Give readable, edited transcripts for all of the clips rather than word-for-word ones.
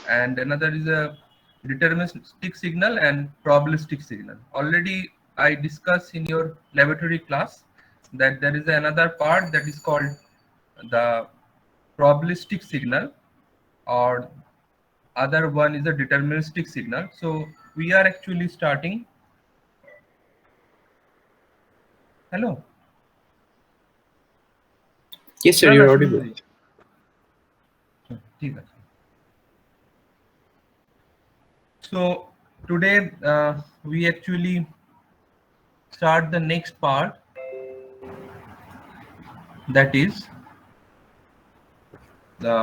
and another is a deterministic signal and probabilistic signal. Already I discussed in your laboratory class that there is another part that is called the probabilistic signal, or other one is a deterministic signal. So we are actually starting. Hello. Yes, sir, না না you're শুরু audible. হয়ে যাচ্ছে। ঠিক আছে। So today we actually start the next part, that is the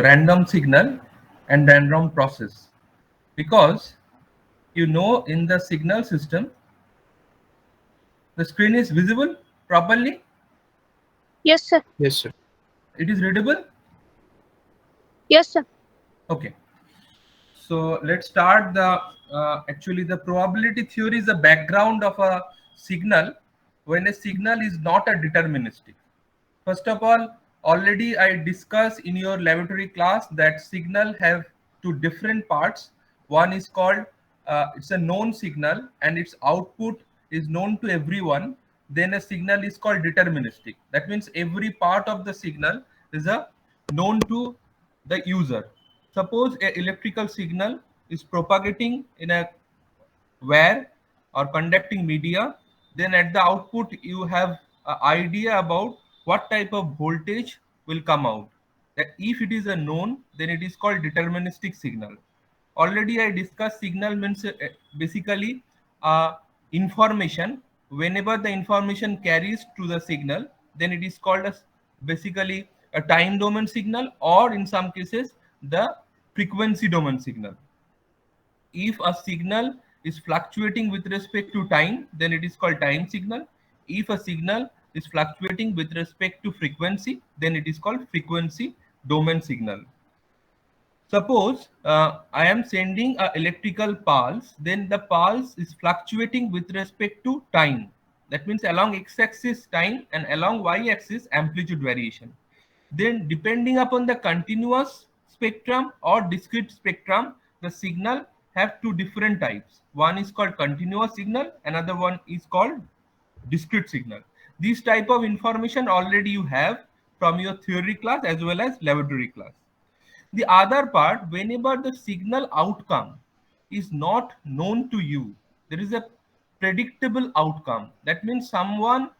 random signal and random process. Because in the signal system the screen is visible properly, Yes, sir. Yes, sir. it is readable. Yes, sir. Okay, so let's start the actually the probability theory is the background of a signal when a signal is not a deterministic. First of all, already I discussed in your laboratory class that signal have two different parts. One is called it's a known signal and its output is known to everyone. Then a signal is called deterministic. That means every part of the signal is a known to the user. Suppose a electrical signal is propagating in a wire or conducting media, then at the output you have an idea about what type of voltage will come out. That if it is a known, then it is called deterministic signal. Already I discussed signal means basically information. Whenever the information carries to the signal, then it is called as basically a time domain signal, or in some cases the frequency domain signal. If a signal is fluctuating with respect to time, then it is called time signal. If a signal is fluctuating with respect to frequency, then it is called frequency domain signal. Suppose I am sending a electrical pulse, then the pulse is fluctuating with respect to time. That means along x-axis time and along y-axis amplitude variation. Then depending upon the continuous spectrum or discrete spectrum, the signal have two different types. One is called continuous signal, another one is called discrete signal. This type of information already you have from your theory class as well as laboratory class. The other part, whenever the signal outcome is not known to you, there is a predictable outcome. That means someone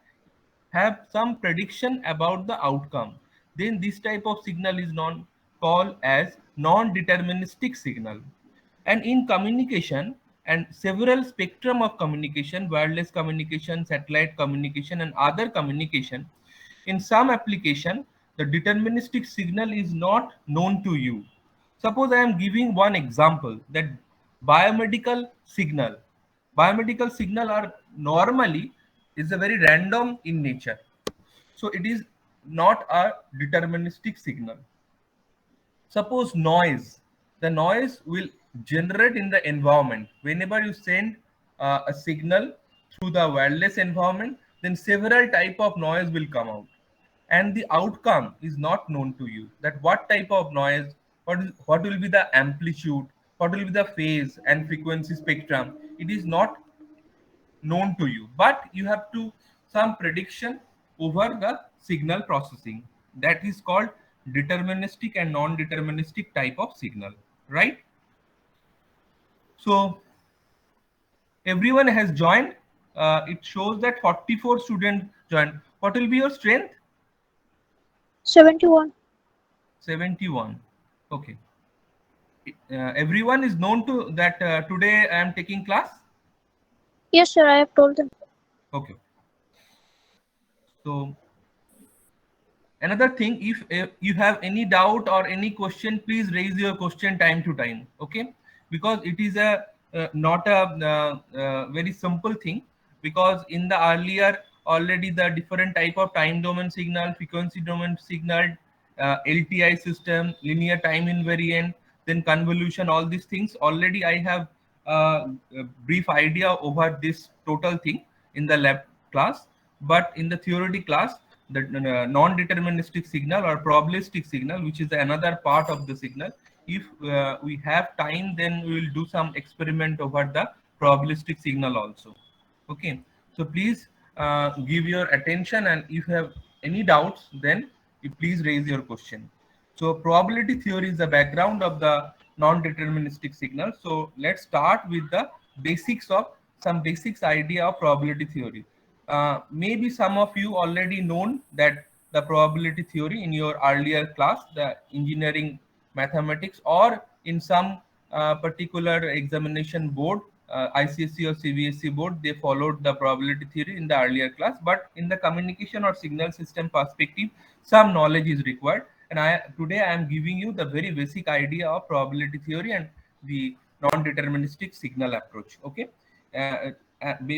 have some prediction about the outcome. Then this type of signal is called as non-deterministic signal. And in communication and several spectrum of communication, wireless communication, satellite communication, and other communication, in some application, the deterministic signal is not known to you. Suppose I am giving one example that biomedical signal. Biomedical signal are normally is a very random in nature. So it is not a deterministic signal. Suppose noise. The noise will generate in the environment. Whenever you send a signal through the wireless environment, then several type of noise will come out. And the outcome is not known to you. That what type of noise, what will be the amplitude, what will be the phase and frequency spectrum. It is not known to you, but you have to some prediction over the signal processing. That is called deterministic and non-deterministic type of signal, right? So everyone has joined. It shows that 44 students joined. What will be your strength? 71. 71. Okay. Everyone is known to that today I am taking class. Yes, sir. I have told them. Okay. So another thing, if you have any doubt or any question, please raise your question time to time. Okay, because it is a not a very simple thing, because in the earlier already the different type of time domain signal, frequency domain signal, LTI system, linear time invariant, then convolution, all these things already I have a brief idea over this total thing in the lab class. but in the theory class, the non-deterministic signal or probabilistic signal, which is another part of the signal, if we have time, then we will do some experiment over the probabilistic signal also. Okay, so please give your attention, and if you have any doubts, then you please raise your question. So probability theory is the background of the non-deterministic signal. So let's start with the basics of some basics idea of probability theory. Maybe some of you already known that the probability theory in your earlier class, the engineering mathematics, or in some particular examination board, ICSE or CBSE board, they followed the probability theory in the earlier class. But in the communication or signal system perspective, some knowledge is required. And today I am giving you the very basic idea of probability theory and the non-deterministic signal approach. Okay,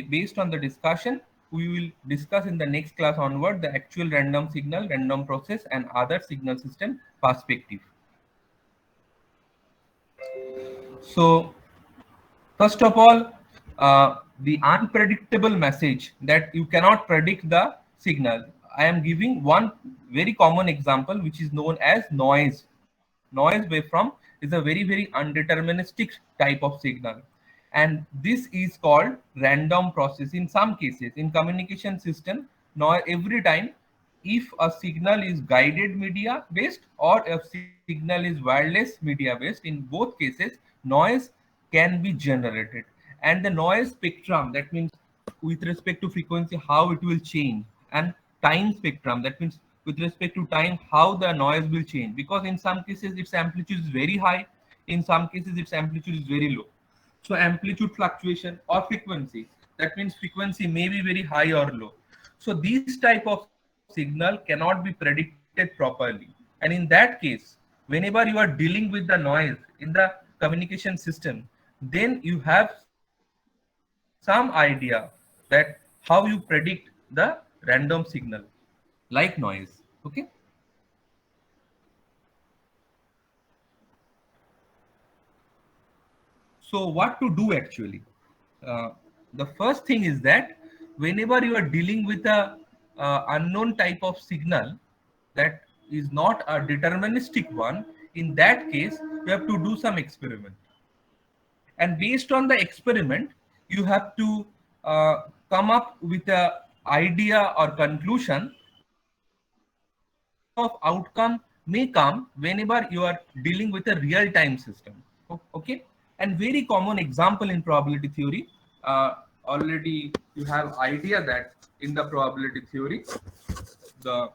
based on the discussion, we will discuss in the next class onward the actual random signal, random process, and other signal system perspective. So first of all, the unpredictable message, that you cannot predict the signal. I am giving one very common example, which is known as noise. Noise waveform is a very undeterministic type of signal, and this is called random process. In some cases, in communication system, now every time, if a signal is guided media based or a signal is wireless media based, in both cases noise can be generated, and the noise spectrum, that means with respect to frequency how it will change, and time spectrum, that means with respect to time how the noise will change, because in some cases its amplitude is very high, in some cases its amplitude is very low. So amplitude fluctuation or frequency, that means frequency may be very high or low. So this type of signal cannot be predicted properly, and in that case, whenever you are dealing with the noise in the communication system, then you have some idea that how you predict the random signal, like noise. Okay, so what to do actually? uh, the first thing is that whenever you are dealing with a unknown type of signal that is not a deterministic one, in that case you have to do some experiment, and based on the experiment you have to come up with a idea or conclusion that what type of outcome may come whenever you are dealing with a real time system. Okay, and very common example in probability theory, already you have idea that in the probability theory, the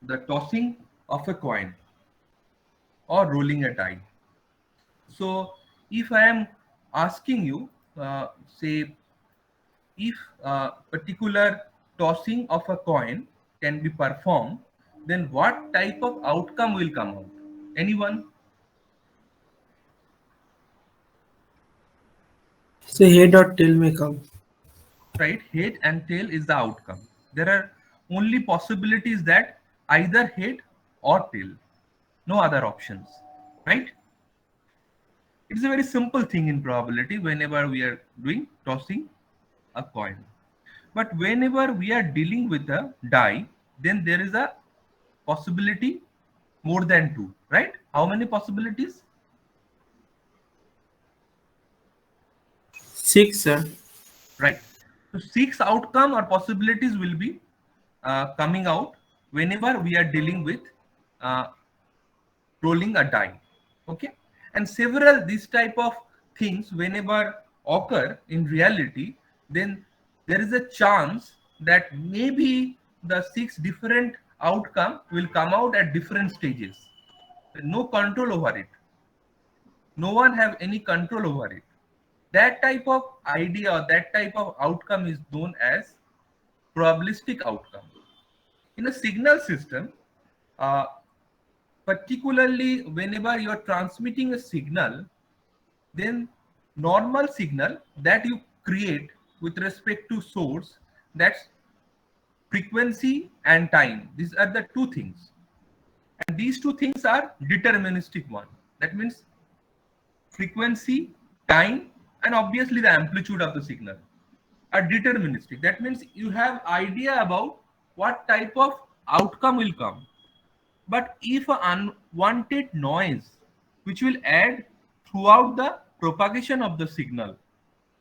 the tossing of a coin or rolling a die. So if I am asking you, say, if a particular tossing of a coin can be performed, then what type of outcome will come out? Anyone? So head or tail may come. Right? Head and tail is the outcome. There are only possibilities that either head or tail, no other options, right? It's a very simple thing in probability whenever we are doing tossing a coin. But whenever we are dealing with a die, then there is a possibility more than two, right? How many possibilities? 6, sir. Right. So six outcome or possibilities will be coming out whenever we are dealing with uh, rolling a die. Okay, and several these type of things whenever occur in reality, then there is a chance that maybe the six different outcome will come out at different stages. No control over it, no one have any control over it. That type of idea or that type of outcome is known as probabilistic outcome. In a signal system, uh, particularly whenever you are transmitting a signal, then normal signal that you create with respect to source, that's frequency and time. These are the two things, and these two things are deterministic one. That means frequency, time, and obviously the amplitude of the signal are deterministic. That means you have idea about what type of outcome will come. But if an unwanted noise which will add throughout the propagation of the signal,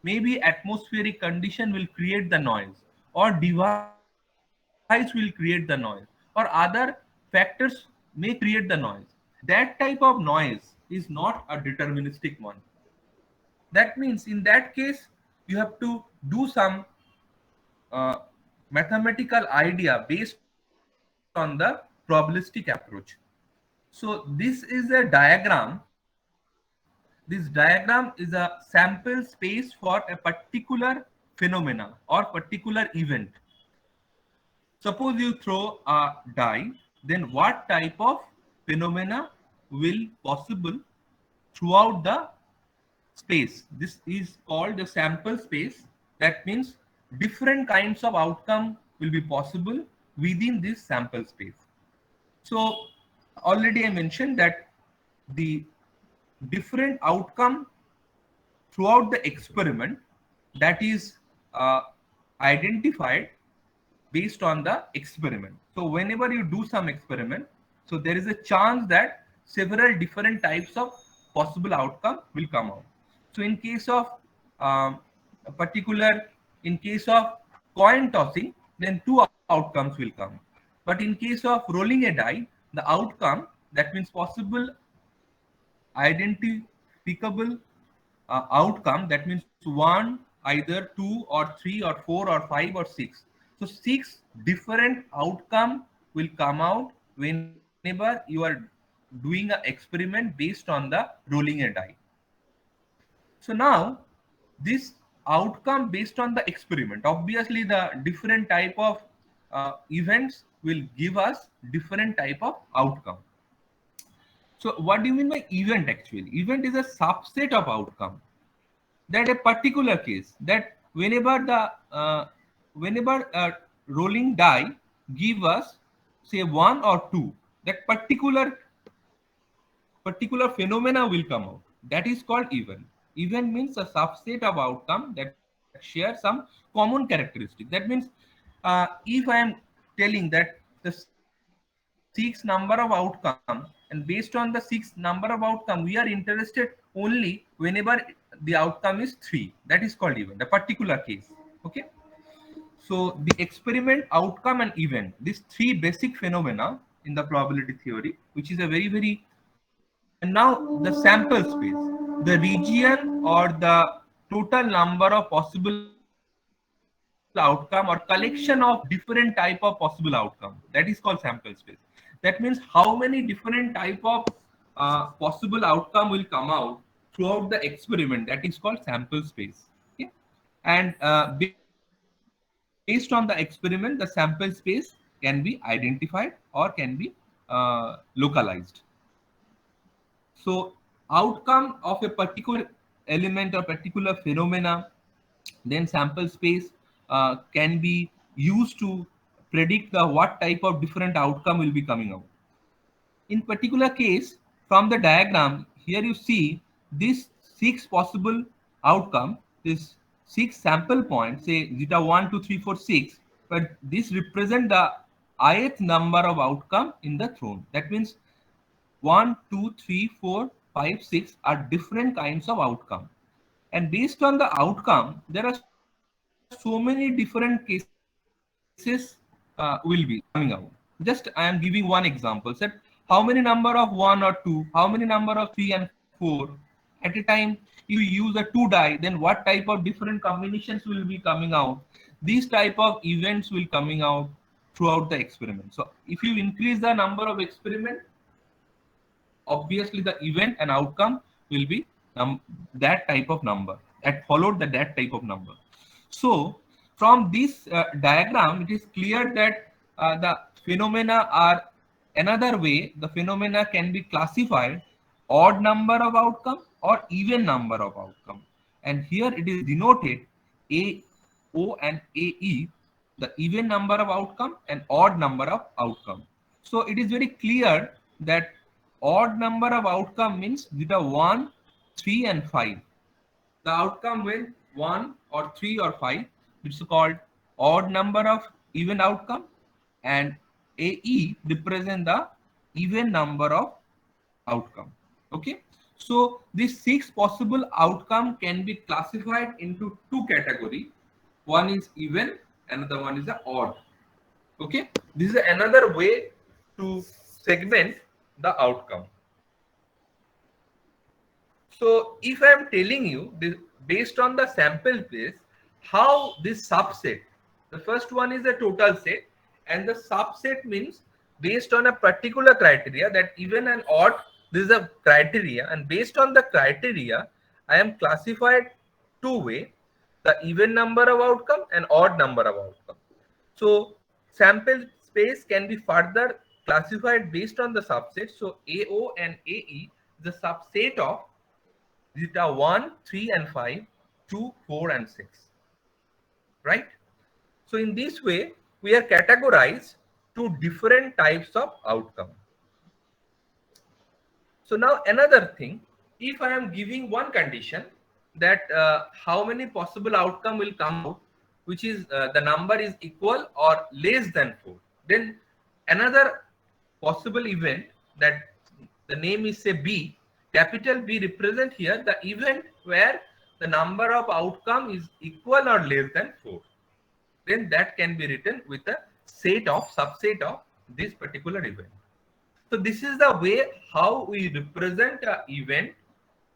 maybe atmospheric condition will create the noise, or device will create the noise, or other factors may create the noise. That type of noise is not a deterministic one. That means in that case you have to do some uh, mathematical idea based on the probabilistic approach. So this is a diagram. This diagram is a sample space for a particular phenomena or particular event. Suppose you throw a die, then what type of phenomena will possible throughout the space? This is called the sample space. That means different kinds of outcome will be possible within this sample space. So already I mentioned that the different outcome throughout the experiment, that is identified based on the experiment. So whenever you do some experiment, so there is a chance that several different types of possible outcome will come out. So in case of a particular, in case of coin tossing, then two outcomes will come. But in case of rolling a die, the outcome, that means possible identificable outcome, that means one, either two or three or four or five or six. So six different outcome will come out whenever you are doing an experiment based on the rolling a die. So now this outcome based on the experiment, obviously the different type of events will give us different type of outcome. So what do you mean by event? Actually, event is a subset of outcome. That a particular case, that whenever a rolling die give us say one or two, that particular phenomena will come out. That is called event. Event means a subset of outcome that share some common characteristic. That means if I am telling that the six number of outcome, and based on the six number of outcome we are interested only whenever the outcome is three, that is called event, a particular case. Okay. So the experiment, outcome, and event, these three basic phenomena in the probability theory, which is a very, very, and now the sample space, the region or the total number of possible outcome or collection of different type of possible outcome, that is called sample space. That means how many different type of possible outcome will come out throughout the experiment, that is called sample space. Okay. And based on the experiment, the sample space can be identified or can be localized. So outcome of a particular element or particular phenomena, then sample space can be used to predict the what type of different outcome will be coming out. In particular case, from the diagram here you see these six possible outcome, this six sample points, say zeta 1 2 3 4 6, but this represent the ith number of outcome in the throne. That means 1 2 3 4 5 6 are different kinds of outcome, and based on the outcome there are so many different cases will be coming out. Just I am giving one example, said how many number of 1 or 2, how many number of 3 and 4 at a time. If you use a 2 die, then what type of different combinations will be coming out? These type of events will coming out throughout the experiment. So if you increase the number of experiment, obviously the event and outcome will be that type of number, that followed that type of number. So from this diagram it is clear that the phenomena are, another way the phenomena can be classified odd number of outcome or even number of outcome, and here it is denoted a o and ae, the even number of outcome and odd number of outcome. So it is very clear that odd number of outcome means zeta 1 3 and 5. The outcome when 1 or 3 or 5, it's called odd number of even outcome, and AE represent the even number of outcome. Okay, so these 6 possible outcome can be classified into 2 category. One is even, another one is the odd. Okay, this is another way to segment the outcome. So if I am telling you this, based on the sample space, how this subset, the first one is a total set, and the subset means based on a particular criteria, that even and odd, this is a criteria, and based on the criteria, I am classified two way, the even number of outcome and odd number of outcome. So sample space can be further classified based on the subset. So AO and AE, the subset of zeta 1, 3 and 5, 2, 4 and 6, right? So in this way, we are categorized to different types of outcome. So now another thing, if I am giving one condition that how many possible outcome will come out, which is the number is equal or less than 4, then another possible event that the name is say B, capital B represent here the event where the number of outcome is equal or less than 4. Then that can be written with a set of subset of this particular event. So this is the way how we represent an event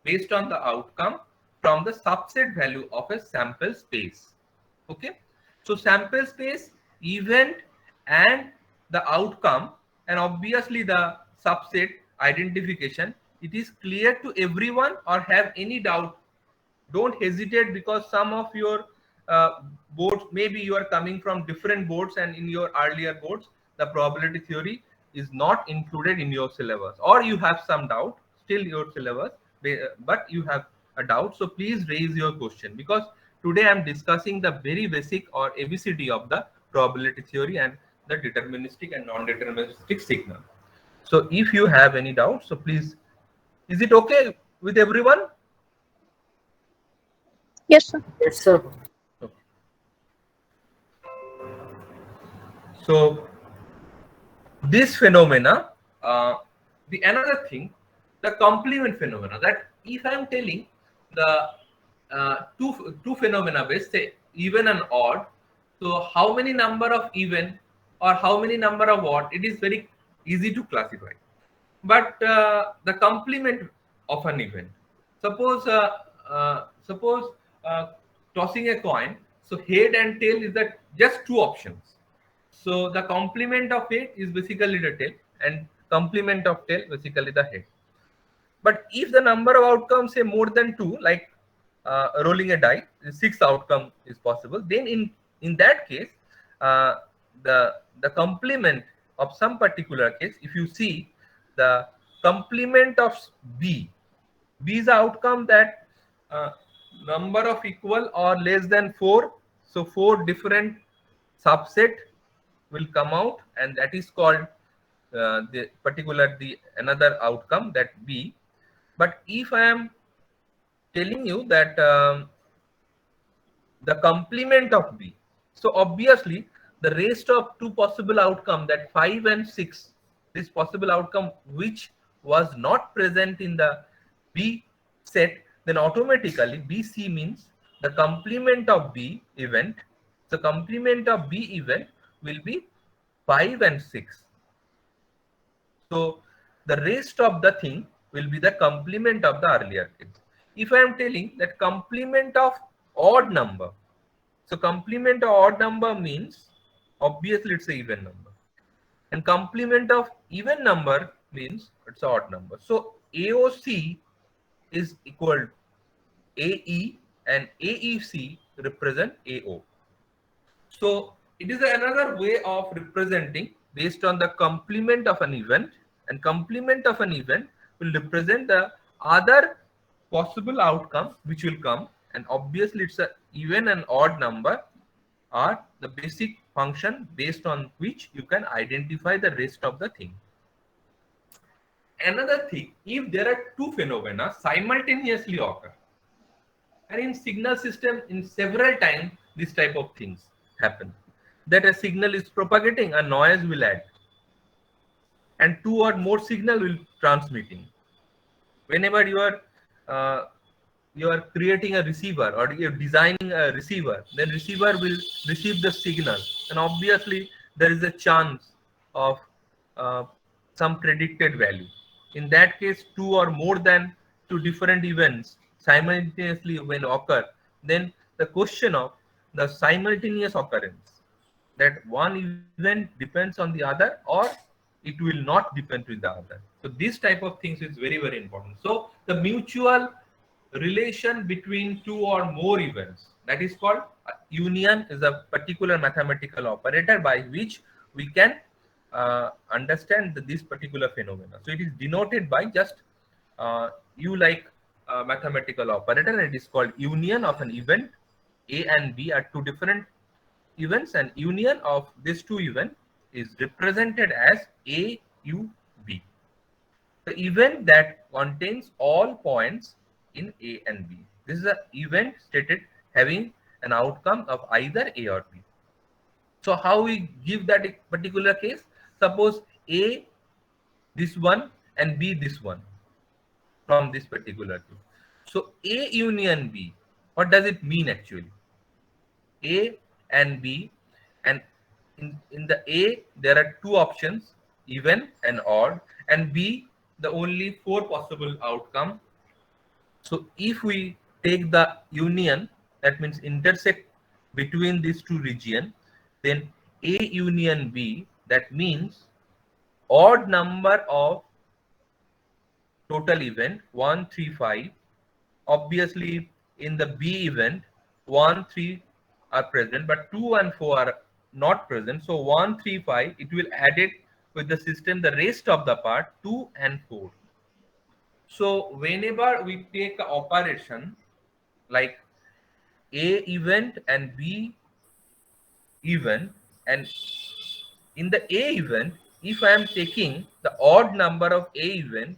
based on the outcome from the subset value of a sample space. Okay. So sample space, event and the outcome, and obviously the subset identification. It is clear to everyone or have any doubt? Don't hesitate, because some of your boards, maybe you are coming from different boards, and in your earlier boards the probability theory is not included in your syllabus, or you have some doubt still your syllabus, but you have a doubt. So please raise your question, because today I am discussing the very basic or ABCD of the probability theory and the deterministic and non-deterministic signal. So if you have any doubt, so please, is it okay with everyone? Yes, sir. Yes, sir. Okay. So this phenomena, the another thing, the complement phenomena, that if I am telling the two phenomena based, say even and odd, so how many number of even or how many number of odd, it is very easy to classify. But the complement of an event, suppose tossing a coin, so head and tail is that just two options. So the complement of head is basically the tail, and complement of tail basically the head. But if the number of outcomes say more than two, like rolling a die, 6 outcome is possible. Then in that case, uh, the complement of some particular case, if you see the complement of B is the outcome that number of equal or less than 4. So 4 different subset will come out, and that is called the another outcome, that B. But if I am telling you that the complement of B, so obviously the rest of two possible outcome, that 5 and 6, this possible outcome which was not present in the B set, then automatically BC means the complement of B event. So complement of B event will be 5 and 6. So the rest of the thing will be the complement of the earlier case. If I am telling that complement of odd number, so complement of odd number means obviously it's an even number, and complement of even number means it's an odd number. So AOC is equal to AE, and AEC represent AO. So it is another way of representing based on the complement of an event, and complement of an event will represent the other possible outcome which will come, and obviously it's a even and odd number are the basic function based on which you can identify the rest of the thing. another thing, if there are two phenomena simultaneously occur, and in signal system in several times this type of things happen, that a signal is propagating, a noise will add, and two or more signal will transmitting. Whenever uh, you are creating a receiver or you're designing a receiver, then receiver will receive the signal, and obviously there is a chance of uh, some predicted value. In that case, two or more than two different events simultaneously when occur, then the question of the simultaneous occurrence, that one event depends on the other or it will not depend with the other. So this type of things is very, very important. So the mutual relation between two or more events, that is called union, is a particular mathematical operator by which we can understand this particular phenomena. So it is denoted by just u like mathematical operator, and it is called union of an event. A and B are two different events, and union of these two events is represented as AUB, the event that contains all points in A and B. This is an event stated having an outcome of either A or B. So how we give that particular case? Suppose A this one and B this one from this particular thing. So A union B, what does it mean actually? A and B, and in the A there are two options, even and odd, and B the only four possible outcome. So if we take the union, that means intersect between these two region, then A union B, that means odd number of total event 1 3 5. Obviously in the B event 1 3 are present, but 2 and 4 are not present. So 1 3 5, it will add it with the system the rest of the part 2 and 4. So whenever we take an operation like A event and B event, and in the A event, if I am taking the odd number of A event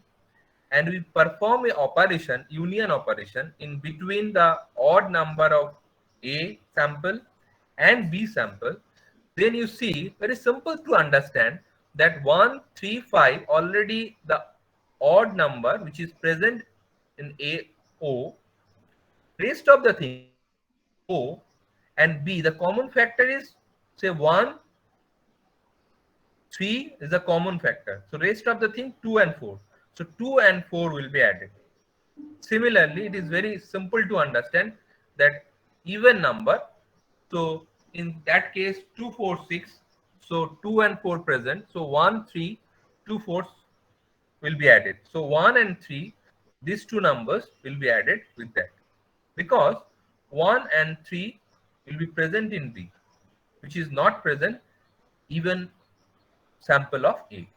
and we perform a operation, union operation, in between the odd number of A sample and B sample, then you see very simple to understand that 1 3 5 already the odd number which is present in A O. Rest of the thing O and B, the common factor is say 1 3 is a common factor. So rest of the thing 2 and 4. So 2 and 4 will be added. Similarly, it is very simple to understand that even number. So in that case 2 4 6. So 2 and 4 present. So 1 3 2 4 will be added. So 1 and 3, these two numbers will be added with that, because 1 and 3 will be present in B, which is not present even sample of A.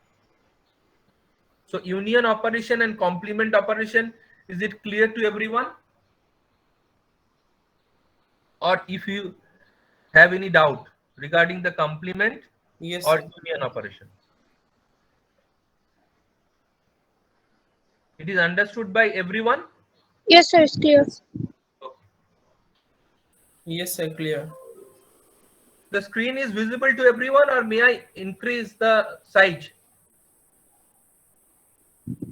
So union operation and complement operation, is it clear to everyone? Or if you have any doubt regarding the complement Yes, or sir. union operation? It is understood by everyone? Yes, sir, it's clear. Okay. Yes, sir. Clear. The screen is visible to everyone, or may I increase the size?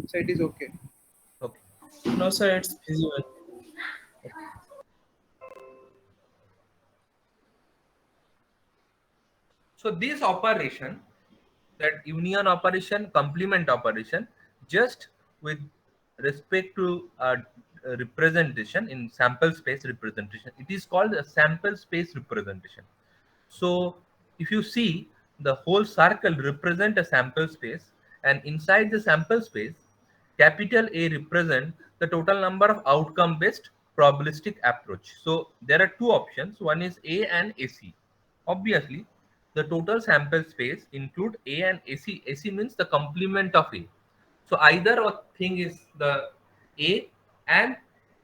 So it is okay. Okay. No, sir. It's visible. So this operation, that union operation, complement operation, just with respect to representation in sample space representation, it is called a sample space representation. So if you see, the whole circle represent a sample space, and inside the sample space, capital A represent the total number of outcome based probabilistic approach. So there are two options, one is A and AC. Obviously the total sample space include A and AC. AC means the complement of A. So either a thing is the A, and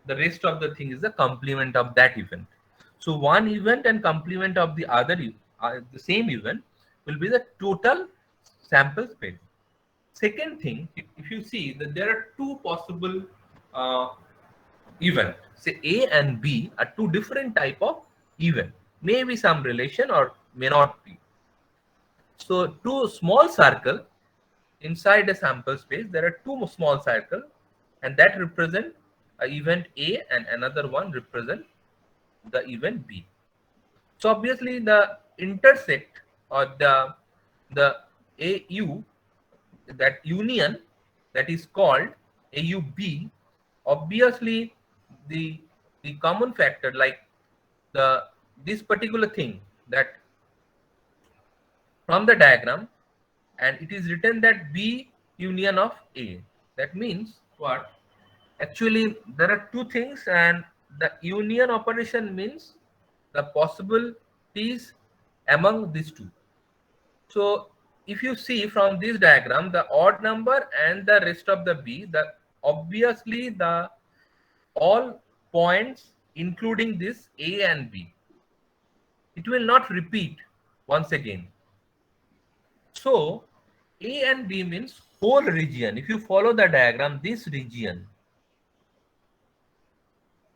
the rest of the thing is the complement of that event. So one event and complement of the same event will be the total sample space. second thing, if you see that there are two possible uh, event, say A and B are two different type of event, maybe some relation or may not be. So two small circle inside a sample space, there are two small circle, and that represent a event A and another one represent the event B. So obviously the intersect or the AU, that union, that is called AUB. Obviously the common factor, like the this particular thing, that from the diagram, and it is written that B union of A. That means what? Actually there are two things, and the union operation means the possibilities among these two. So if you see from this diagram, the odd number and the rest of the B, the obviously the all points including this A and B, it will not repeat once again. So A and B means whole region. If you follow the diagram, this region,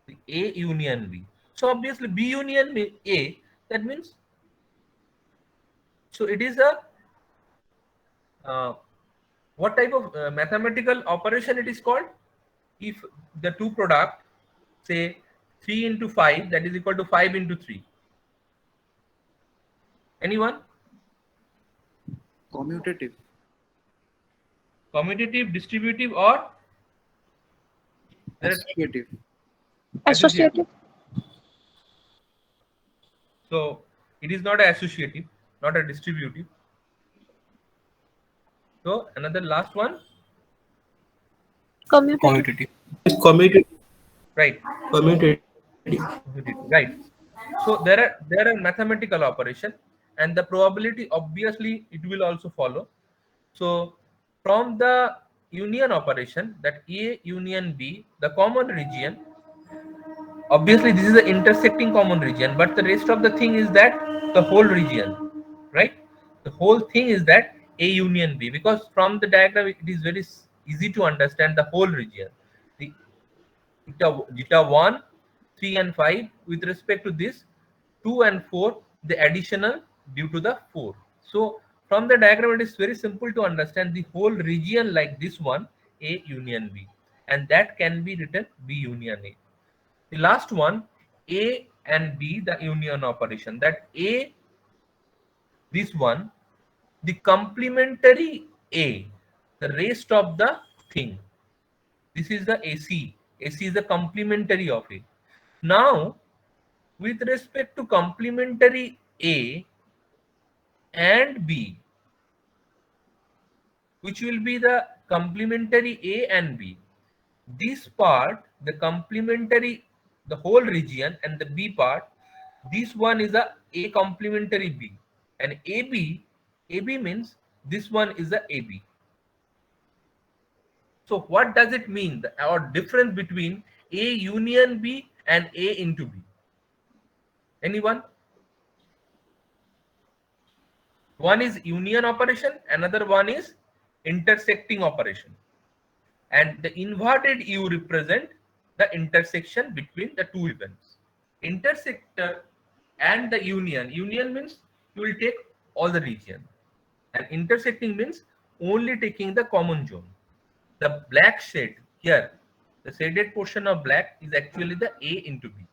the A union B. So obviously B union A, that means, so it is a what type of mathematical operation it is called? If the two product, say 3 into 5, that is equal to 5 into 3. Anyone? Commutative. Commutative, distributive, or Associative. Associative. So it is not associative, not a distributive. So another last one, Commutative. Commutative. right? Commutative. Right. So there are mathematical operation, and the probability obviously it will also follow. So from the union operation, that A union B, the common region, obviously this is the intersecting common region, but the rest of the thing is that the whole region, right? The whole thing is that A union B, because from the diagram it is very easy to understand the whole region. The zeta 1, 3 and 5, with respect to this 2 and 4, the additional due to the 4. So from the diagram it is very simple to understand the whole region like this one, A union B, and that can be written B union A. The last one, A and B, the union operation, that A, this one, the complementary A, the rest of the thing. This is the AC. AC is the complementary of A. Now, with respect to complementary A and B, which will be the complementary A and B, this part, the complementary, the whole region, and the B part, this one is a complementary B, and AB means this one is a AB. So what does it mean, or difference between A union B and A into B? Anyone? One is union operation, another one is intersecting operation, and the inverted U represent the intersection between the two events. Intersector and the union means you will take all the region, and intersecting means only taking the common zone. The black shade here, the shaded portion of black, is actually the A into B,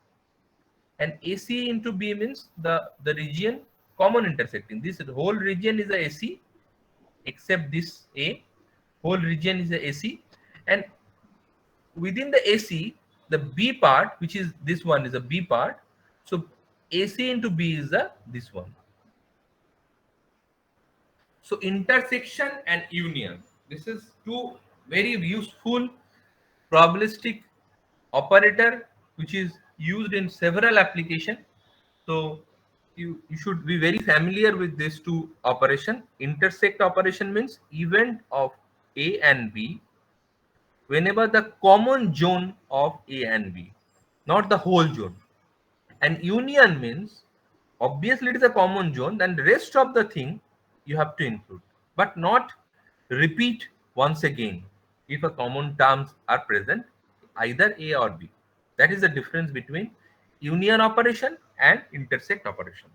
and AC into B means the region common intersecting. This whole region is a AC except this A. Whole region is a AC, and within the AC, the B part, which is this one, is a B part. So AC into B is this one. So intersection and union. This is two very useful probabilistic operator which is used in several applications. So you should be very familiar with these two operation. Intersect operation means event of A and B whenever the common zone of A and B, not the whole zone. And union means obviously it is a common zone, then the rest of the thing you have to include, but not repeat once again if a common terms are present, either A or B. That is the difference between union operation and intersect operation.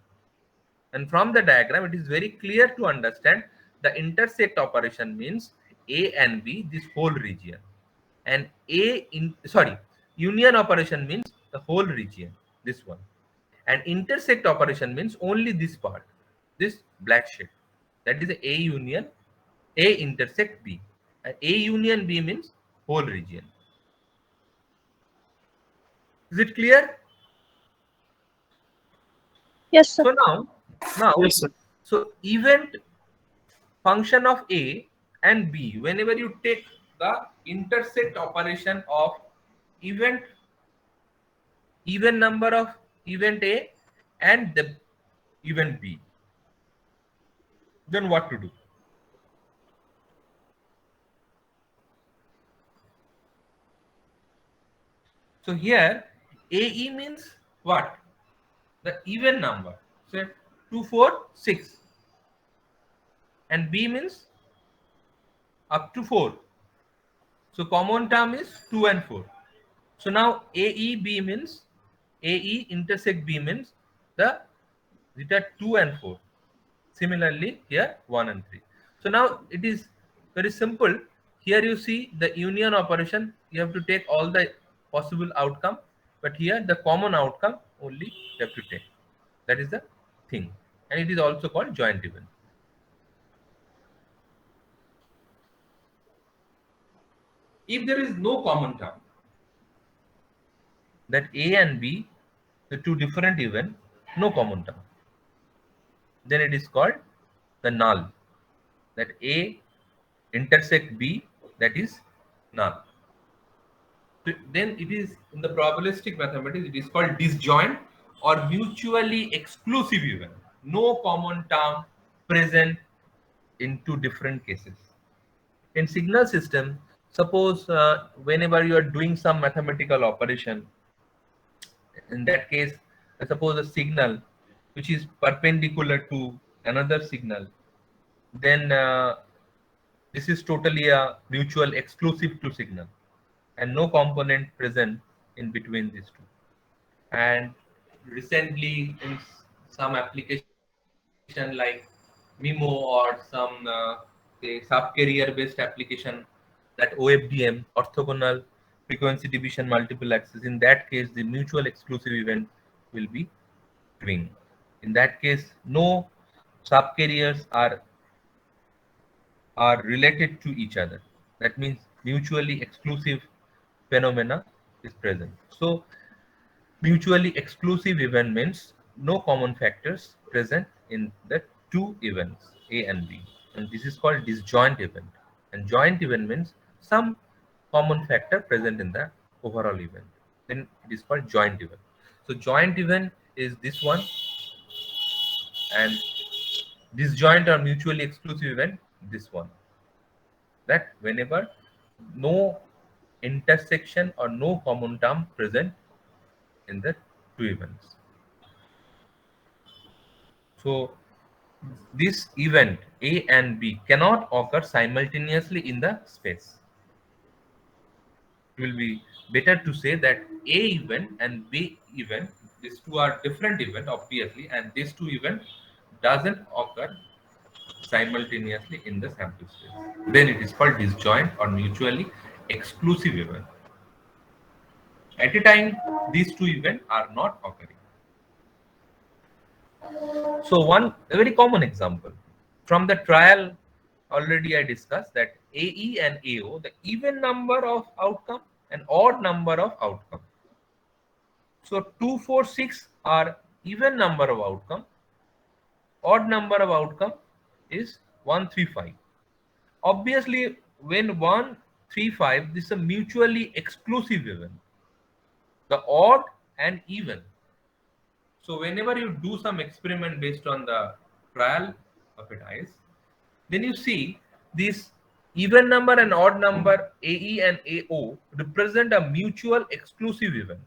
And from the diagram, it is very clear to understand the intersect operation means A and B, this whole region. And union operation means the whole region, this one. And intersect operation means only this part, this black shade. That is A union, A intersect B. And A union B means whole region. Is it clear? Yes, sir. So now, Yes, sir. so event function of A and B, whenever you take the intersect operation of event, even number of event A and the event B, then what to do? So here AE means what? The even number. So 2, 4, 6. And B means up to 4. So common term is 2 and 4. So now AEB means AE intersect B means the theta 2 and 4. Similarly here 1 and 3. So now it is very simple. Here you see the union operation. You have to take all the possible outcome, but here the common outcome only you have to take. That is the thing, and it is also called joint event. If there is no common term, that A and B, the two different event, no common term, then it is called the null. That A intersect B, that is null. So then it is in the probabilistic mathematics, it is called disjoint or mutually exclusive event. No common term present in two different cases. In signal system, suppose whenever you are doing some mathematical operation, in that case, suppose a signal which is perpendicular to another signal, then this is totally a mutual exclusive to signal and no component present in between these two. And recently in some application like MIMO or some say subcarrier based application, that OFDM, orthogonal frequency division multiple access, in that case the mutual exclusive event will be doing. In that case no subcarriers are related to each other. That means mutually exclusive phenomena is present. So mutually exclusive event means no common factors present in the two events A and B, and this is called disjoint event. And joint event means some common factor present in the overall event, then it is called joint event. So joint event is this one, and disjoint or mutually exclusive event this one. That whenever no intersection or no common term present in the two events. So this event A and B cannot occur simultaneously in the space. It will be better to say that A event and B event, these two are different event obviously, and these two events doesn't occur simultaneously in the sample space. Then it is called disjoint or mutually exclusive event. At a time, these two events are not occurring. So a very common example from the trial already I discussed that AE and AO, the even number of outcome and odd number of outcome. So 2, 4, 6 are even number of outcome. Odd number of outcome is 1, 3, 5. Obviously, when 1, 3, 5, this is a mutually exclusive event. The odd and even. So whenever you do some experiment based on the trial of a dice, then you see these even number and odd number AE and AO represent a mutual exclusive event,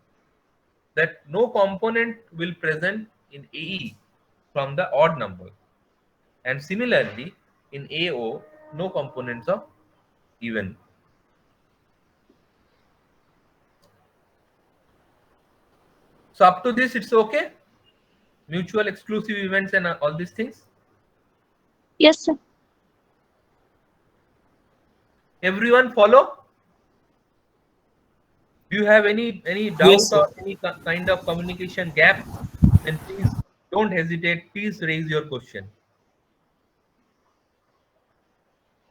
that no component will present in AE from the odd number, and similarly in AO no components of even. So up to this, it's okay. Mutual exclusive events and all these things. Yes, sir. Everyone follow? Do you have any Yes, doubt sir. or any kind of communication gap? Then please don't hesitate. Please raise your question.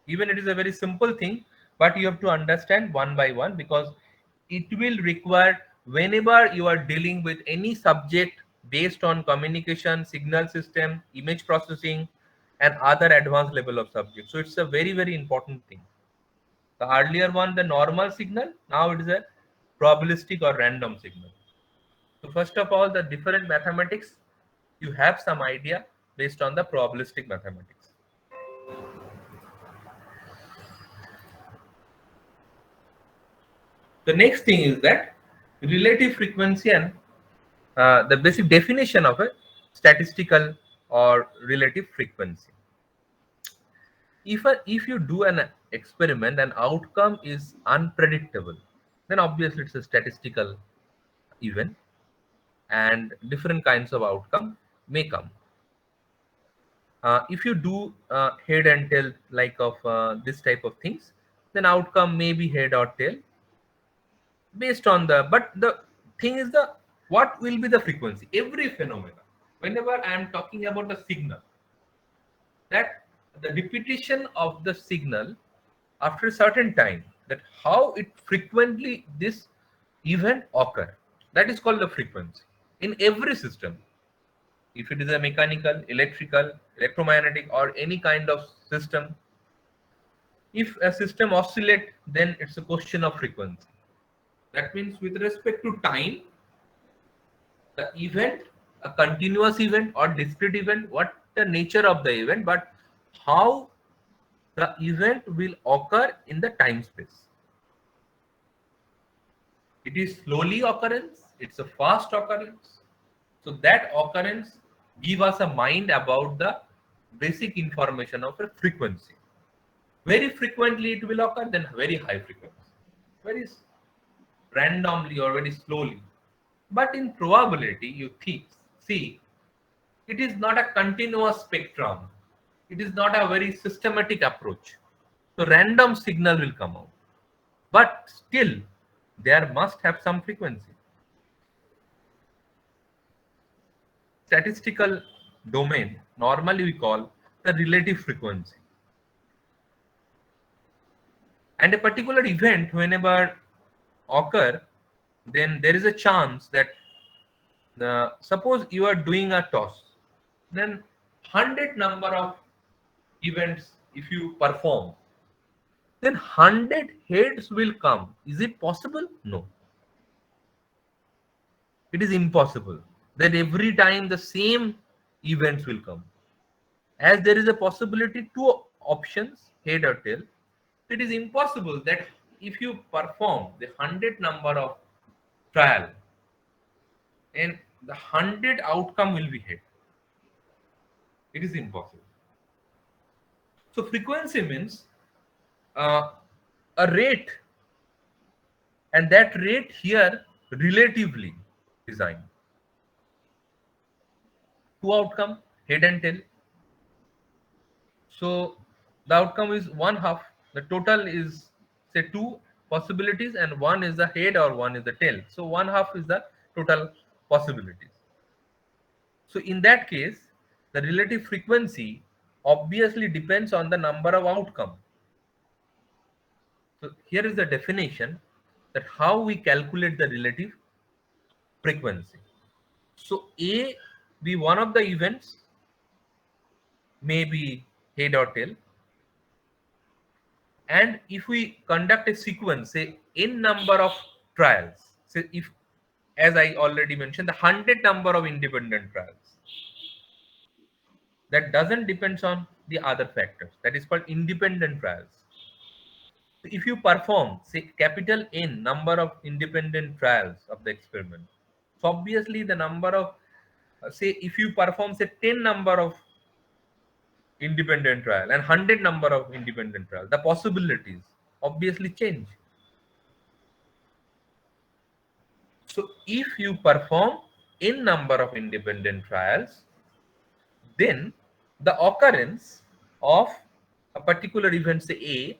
Even it is a very simple thing, but you have to understand one by one, because it will require whenever you are dealing with any subject based on communication, signal system, image processing, and other advanced level of subject. So it's a very important thing. The earlier one, the normal signal, now it is a probabilistic or random signal. So first of all, the different mathematics, you have some idea based on the probabilistic mathematics. The next thing is that relative frequency and the basic definition of a statistical or relative frequency. If you do an experiment and outcome is unpredictable, then obviously it's a statistical event, and different kinds of outcome may come. If you do head and tail like of this type of things, then outcome may be head or tail based on the, but the thing is, the what will be the frequency? Every phenomena, whenever I am talking about the signal, that the repetition of the signal after a certain time, that how it frequently this event occur, that is called the frequency in every system. If it is a mechanical, electrical, electromagnetic, or any kind of system, if a system oscillate, then it's a question of frequency. That means with respect to time, the event, a continuous event or discrete event, what the nature of the event, but how the event will occur in the time space. It is slowly occurrence, it's a fast occurrence. So that occurrence give us a mind about the basic information of a frequency. Very frequently it will occur, then very high frequency. Very randomly or very slowly. But in probability, you see, it is not a continuous spectrum. It is not a very systematic approach. So random signal will come out. But still, there must have some frequency. Statistical domain, normally we call the relative frequency. And a particular event, whenever occur, then there is a chance that suppose you are doing a toss, then 100 number of events if you perform, then 100 heads will come. Is it possible? No, it is impossible that every time the same events will come. As there is a possibility two options, head or tail, it is impossible that if you perform the 100 number of trial and the 100 outcome will be head. It is impossible. So frequency means uh, a rate, and that rate here relatively designed. Two outcome, head and tail. So the outcome is one half. The total is say two possibilities, and one is the head or one is the tail. So one half is the total possibilities. So in that case, the relative frequency obviously depends on the number of outcome. So here is the definition that how we calculate the relative frequency. So A be one of the events, may be head or tail. And if we conduct a sequence, say n number of trials, say if, as I already mentioned, the 100 number of independent trials, that doesn't depends on the other factors. That is called independent trials. So if you perform, say, capital N number of independent trials of the experiment, so obviously the number of, say, if you perform, say, 10 number of independent trial and 100 number of independent trial, the possibilities obviously change. So if you perform n number of independent trials, then the occurrence of a particular event, say A,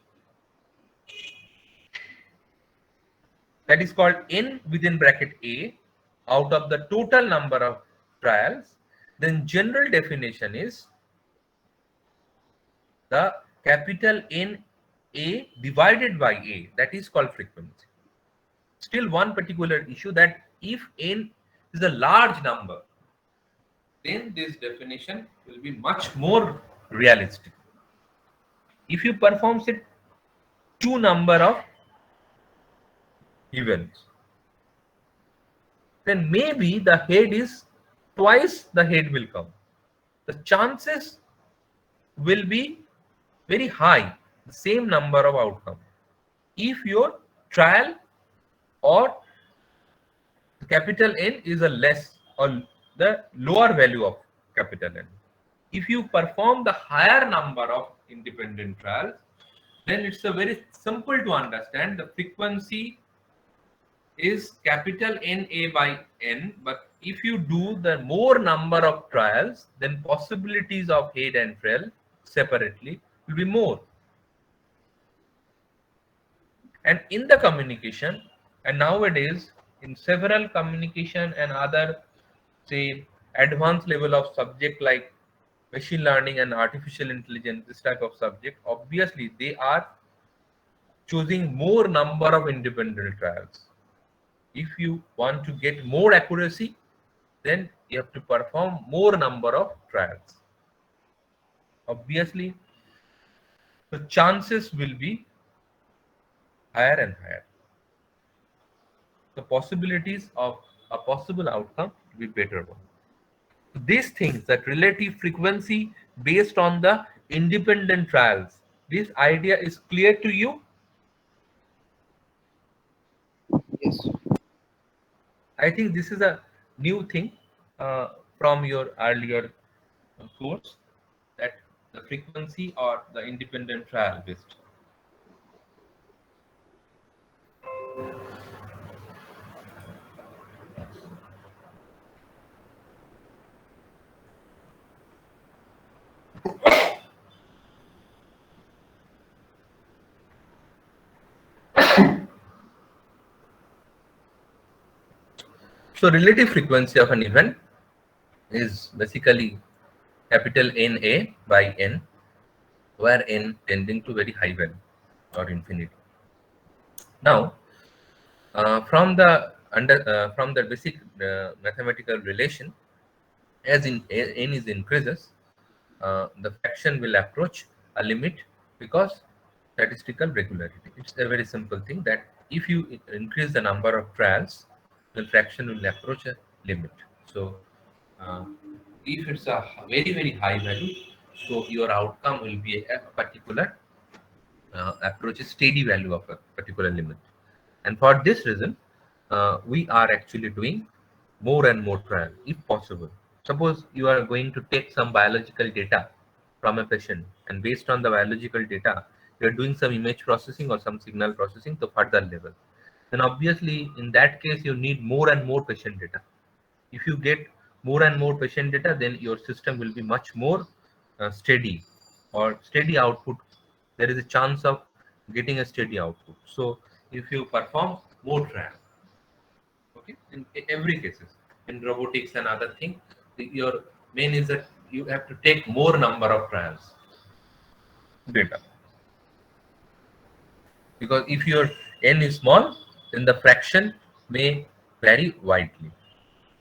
that is called n within bracket A, out of the total number of trials, then general definition is the capital N A divided by A, that is called frequency. Still one particular issue, that if n is a large number, then this definition will be much more realistic. If you perform say 2 number of events, then maybe the head is twice the head will come. The chances will be very high, the same number of outcome, if your trial or capital N is a less or the lower value of capital N. If you perform the higher number of independent trials, then it's a very simple to understand. The frequency is capital NA by N, but if you do the more number of trials, then possibilities of head and tail separately will be more. And in the communication, and nowadays in several communication and other, say, advanced level of subject like machine learning and artificial intelligence, this type of subject, obviously they are choosing more number of independent trials. If you want to get more accuracy, then you have to perform more number of trials. Obviously, the chances will be higher and higher. The possibilities of a possible outcome will be better one. These things, that relative frequency based on the independent trials, this idea is clear to you? Yes. I think this is a new thing from your earlier course, that the frequency or the independent trial based. So relative frequency of an event is basically capital NA by N, where N tending to very high value or infinity. Now, from the basic mathematical relation, as in N is increases, the fraction will approach a limit because statistical regularity. It's a very simple thing, that if you increase the number of trials, the fraction will approach a limit. So if it's a very high value, so your outcome will be a particular approach a steady value of a particular limit. And for this reason, we are actually doing more and more trial if possible. Suppose you are going to take some biological data from a patient, and based on the biological data, you are doing some image processing or some signal processing to further level. Then obviously, in that case, you need more and more patient data. If you get more and more patient data, then your system will be much more steady or steady output. There is a chance of getting a steady output. So if you perform more trial, okay, in every cases, in robotics and other thing, your main is that you have to take more number of trials data, because if your n is small, then the fraction may vary widely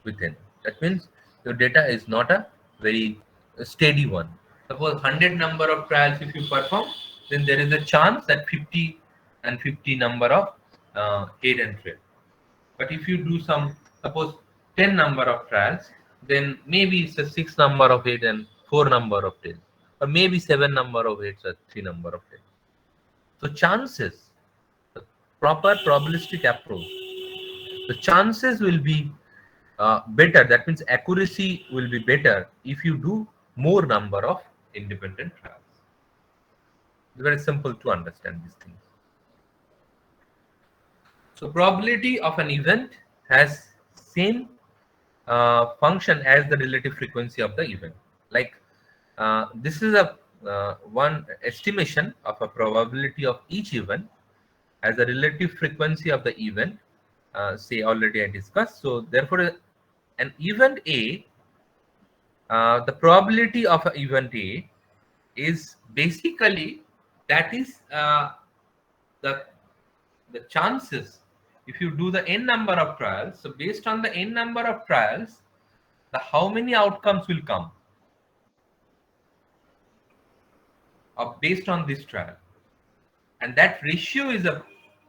within. That means your data is not a very steady one. Suppose 100 number of trials if you perform, then there is a chance that 50 and 50 number of head and tail. But if you do some, suppose 10 number of trials, then maybe it's a 6 number of head and 4 number of tail, or maybe 7 number of heads or 3 number of tail. So chances, the proper probabilistic approach, the chances will be better. That means accuracy will be better if you do more number of independent trials. It's very simple to understand these things. So probability of an event has same function as the relative frequency of the event. Like this is a one estimation of a probability of each event as a relative frequency of the event. Say already I discussed. So therefore, an event A, the probability of an event A is basically that is the the chances if you do the n number of trials. So based on the n number of trials, the how many outcomes will come based on this trial, and that ratio is a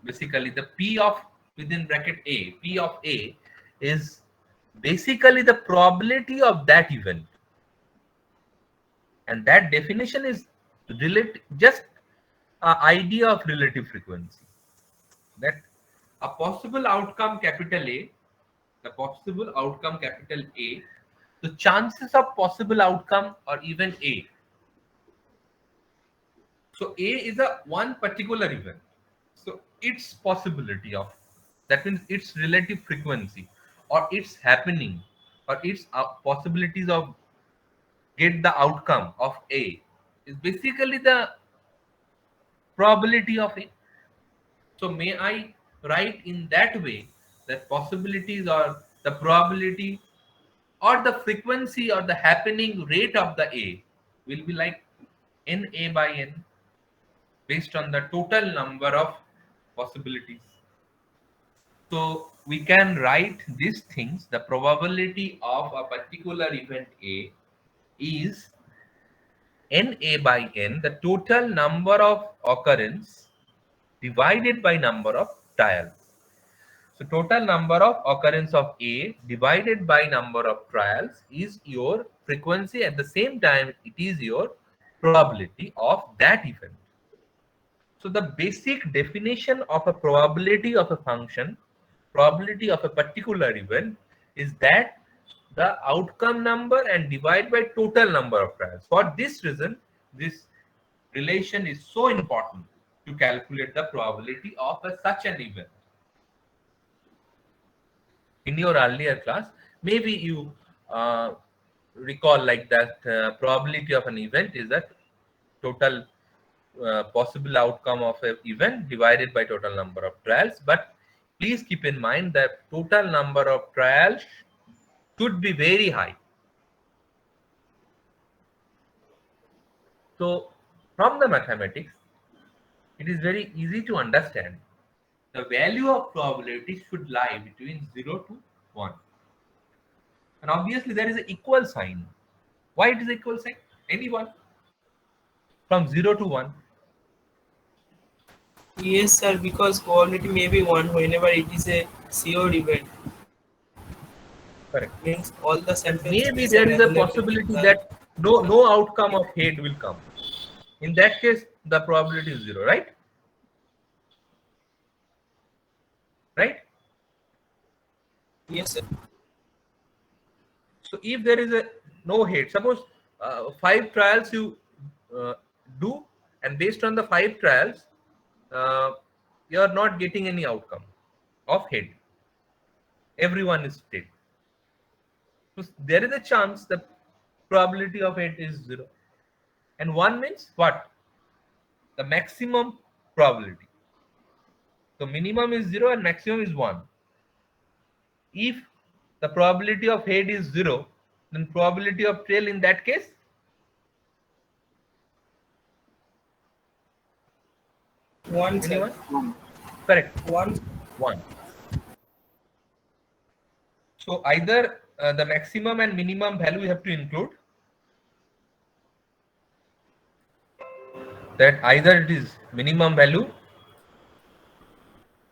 basically the p of within bracket a, p of a is basically the probability of that event, and that definition is relate just idea of relative frequency, that a possible outcome capital A, the possible outcome capital A, the chances of possible outcome or even A. So A is a one particular event. So its possibility of, that means its relative frequency or its happening or its possibilities of get the outcome of A is basically the probability of A. So may I write in that way that possibilities or the probability or the frequency or the happening rate of the A will be like NA by N based on the total number of possibilities. So we can write these things. The probability of a particular event A is NA by N, the total number of occurrence divided by number of trials. So total number of occurrence of A divided by number of trials is your frequency. At the same time, it is your probability of that event. So the basic definition of a probability of a function, probability of a particular event, is that the outcome number and divide by total number of trials. For this reason, this relation is so important to calculate the probability of such an event. In your earlier class, maybe you recall like that probability of an event is that total possible outcome of an event divided by total number of trials. But please keep in mind that total number of trials should be very high. So from the mathematics, it is very easy to understand the value of probability should lie between 0 to 1. And obviously there is an equal sign. Why it is equal sign? Anyone? From 0 to 1. Yes, sir, because probability may be 1 whenever it is a sure event. Correct. Means all the samples. Maybe there is a possibility that no outcome of head will come. In that case, the probability is 0, right? Right? Yes, sir. So if there is a no head, suppose 5 trials you do, and based on the 5 trials, you are not getting any outcome of head. Everyone is dead. So there is a chance the probability of head is 0. And 1 means what? The maximum probability. So minimum is 0 and maximum is 1. If the probability of head is 0, then probability of tail in that case? One, sir. Anyone? Correct. 1. 1. So either the maximum and minimum value we have to include. That either it is minimum value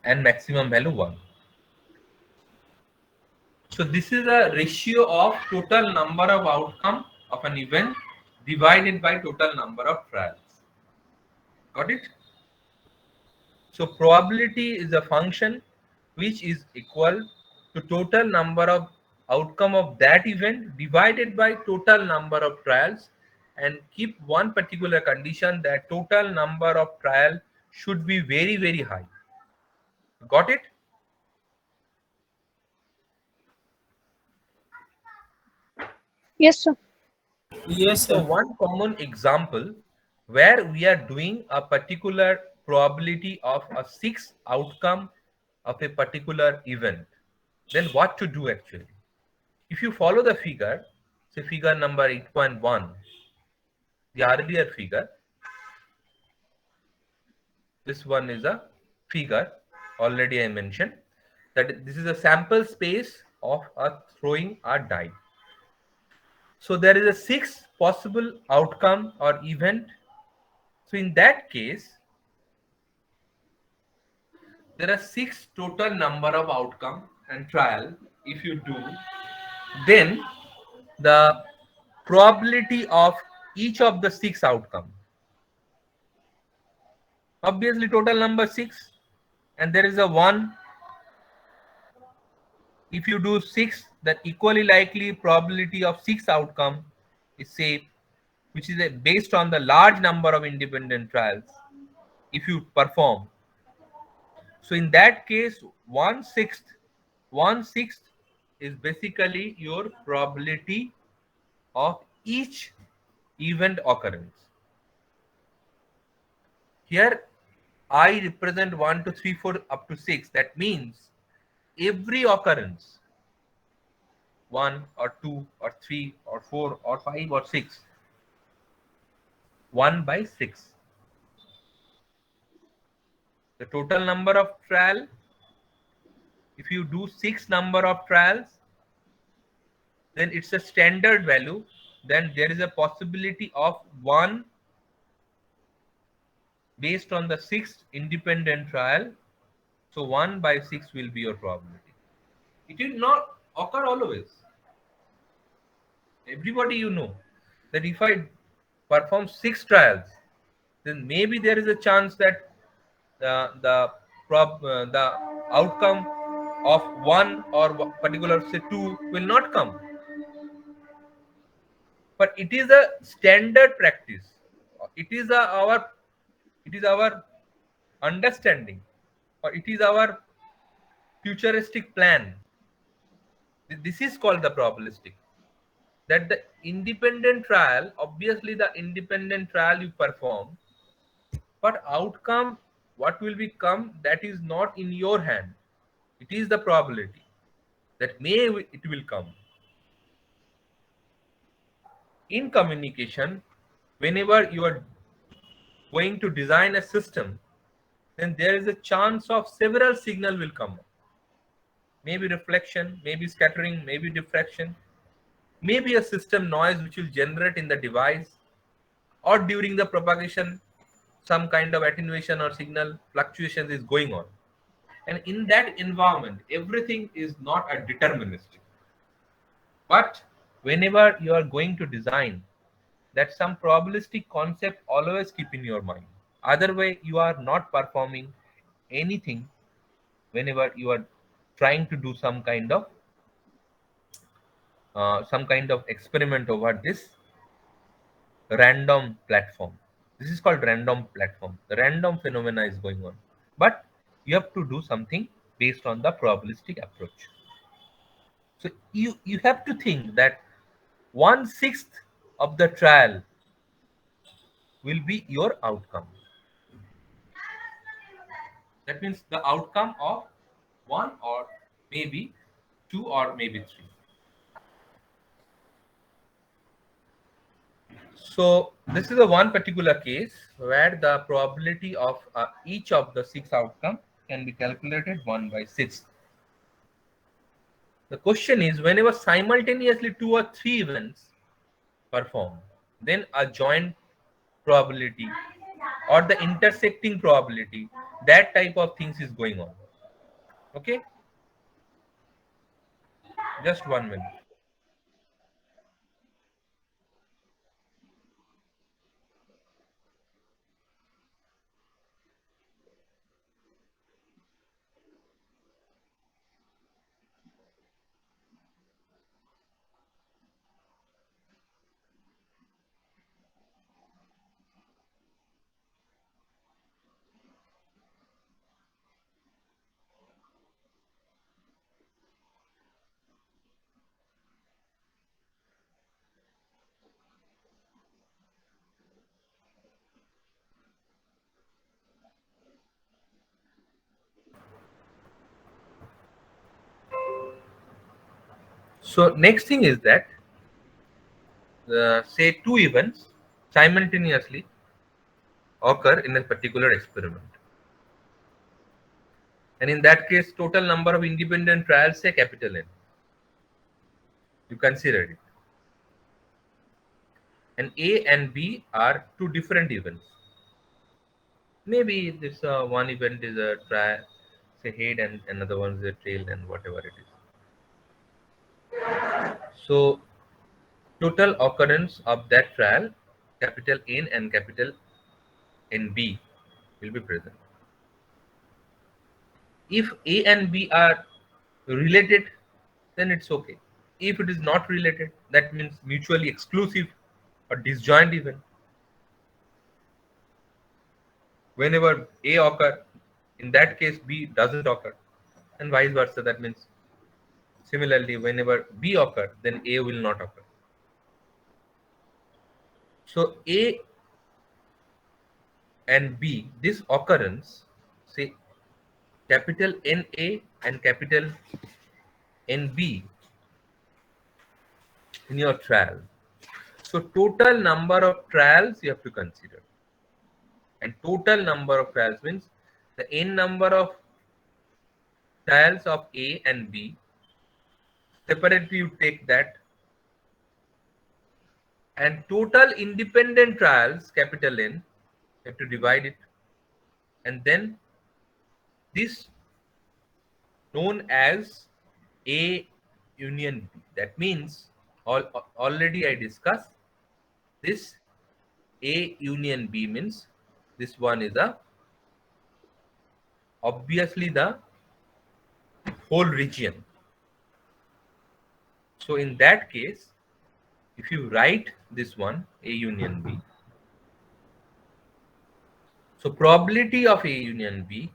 and maximum value 1. So this is a ratio of total number of outcome of an event divided by total number of trials. Got it? So probability is a function which is equal to total number of outcome of that event divided by total number of trials, and keep one particular condition that total number of trial should be very, very high. Got it? Yes, sir. Yes, So sir. one common example where we are doing a particular probability of a 6 outcome of a particular event, then what to do actually? If you follow the figure, say figure number 8.1, the earlier figure, this one is a figure already I mentioned that this is a sample space of a throwing a die. So there is a 6 possible outcome or event. So in that case, there are 6 total number of outcome and trial. If you do, then the probability of each of the 6 outcome, obviously total number 6, and there is a 1. If you do 6, the equally likely probability of 6 outcome is say, which is based on the large number of independent trials. If you perform, so in that case, 1/6 is basically your probability of each event occurrence. Here, I represent 1, 2, 3, 4 up to 6. That means every occurrence, 1 or 2 or 3 or 4 or 5 or 6, 1/6. The total number of trial, if you do 6 number of trials, then it's a standard value. Then there is a possibility of 1 based on the 6th independent trial. So 1/6 will be your probability. It will not occur always. Everybody you know that if I perform 6 trials, then maybe there is a chance that the outcome of one or particular say 2 will not come. But it is a standard practice. It is our understanding, or it is our futuristic plan. This is called the probabilistic. That the independent trial, obviously the independent trial you perform, but outcome, what will become, that is not in your hand. It is the probability that it will come. In communication, whenever you are going to design a system, then there is a chance of several signal will come. Maybe reflection, maybe scattering, maybe diffraction, maybe a system noise which will generate in the device, or during the propagation, some kind of attenuation or signal fluctuations is going on. And in that environment, everything is not a deterministic. But whenever you are going to design, that some probabilistic concept always keep in your mind. Otherwise, you are not performing anything whenever you are trying to do some kind of experiment over this random platform. This is called random platform. The random phenomena is going on, but you have to do something based on the probabilistic approach. So you have to think that 1/6 of the trial will be your outcome. That means the outcome of 1 or maybe 2 or maybe 3. So this is a one particular case where the probability of each of the 6 outcome can be calculated 1/6. The question is, whenever simultaneously 2 or 3 events perform, then a joint probability or the intersecting probability, that type of things is going on. Okay, just 1 minute. So next thing is that say two events simultaneously occur in a particular experiment, and in that case total number of independent trials, say capital N, you consider it, and A and B are two different events. Maybe this one event is a trial, say head, and another one is a tail, and whatever it is. So total occurrence of that trial, capital N and capital NB, will be present. If A and B are related, then it's okay. If it is not related, that means mutually exclusive or disjoint event. Whenever A occur, in that case B doesn't occur, and vice versa. That means similarly, whenever B occur, then A will not occur. So A and B, this occurrence, say capital NA and capital NB in your trial. So total number of trials you have to consider, and total number of trials means the n number of trials of A and B. Separately you take that, and total independent trials, capital N, you have to divide it, and then this known as A union B. That means already I discussed this. A union B means this one is a obviously the whole region. So in that case, if you write this one A union B, so probability of A union B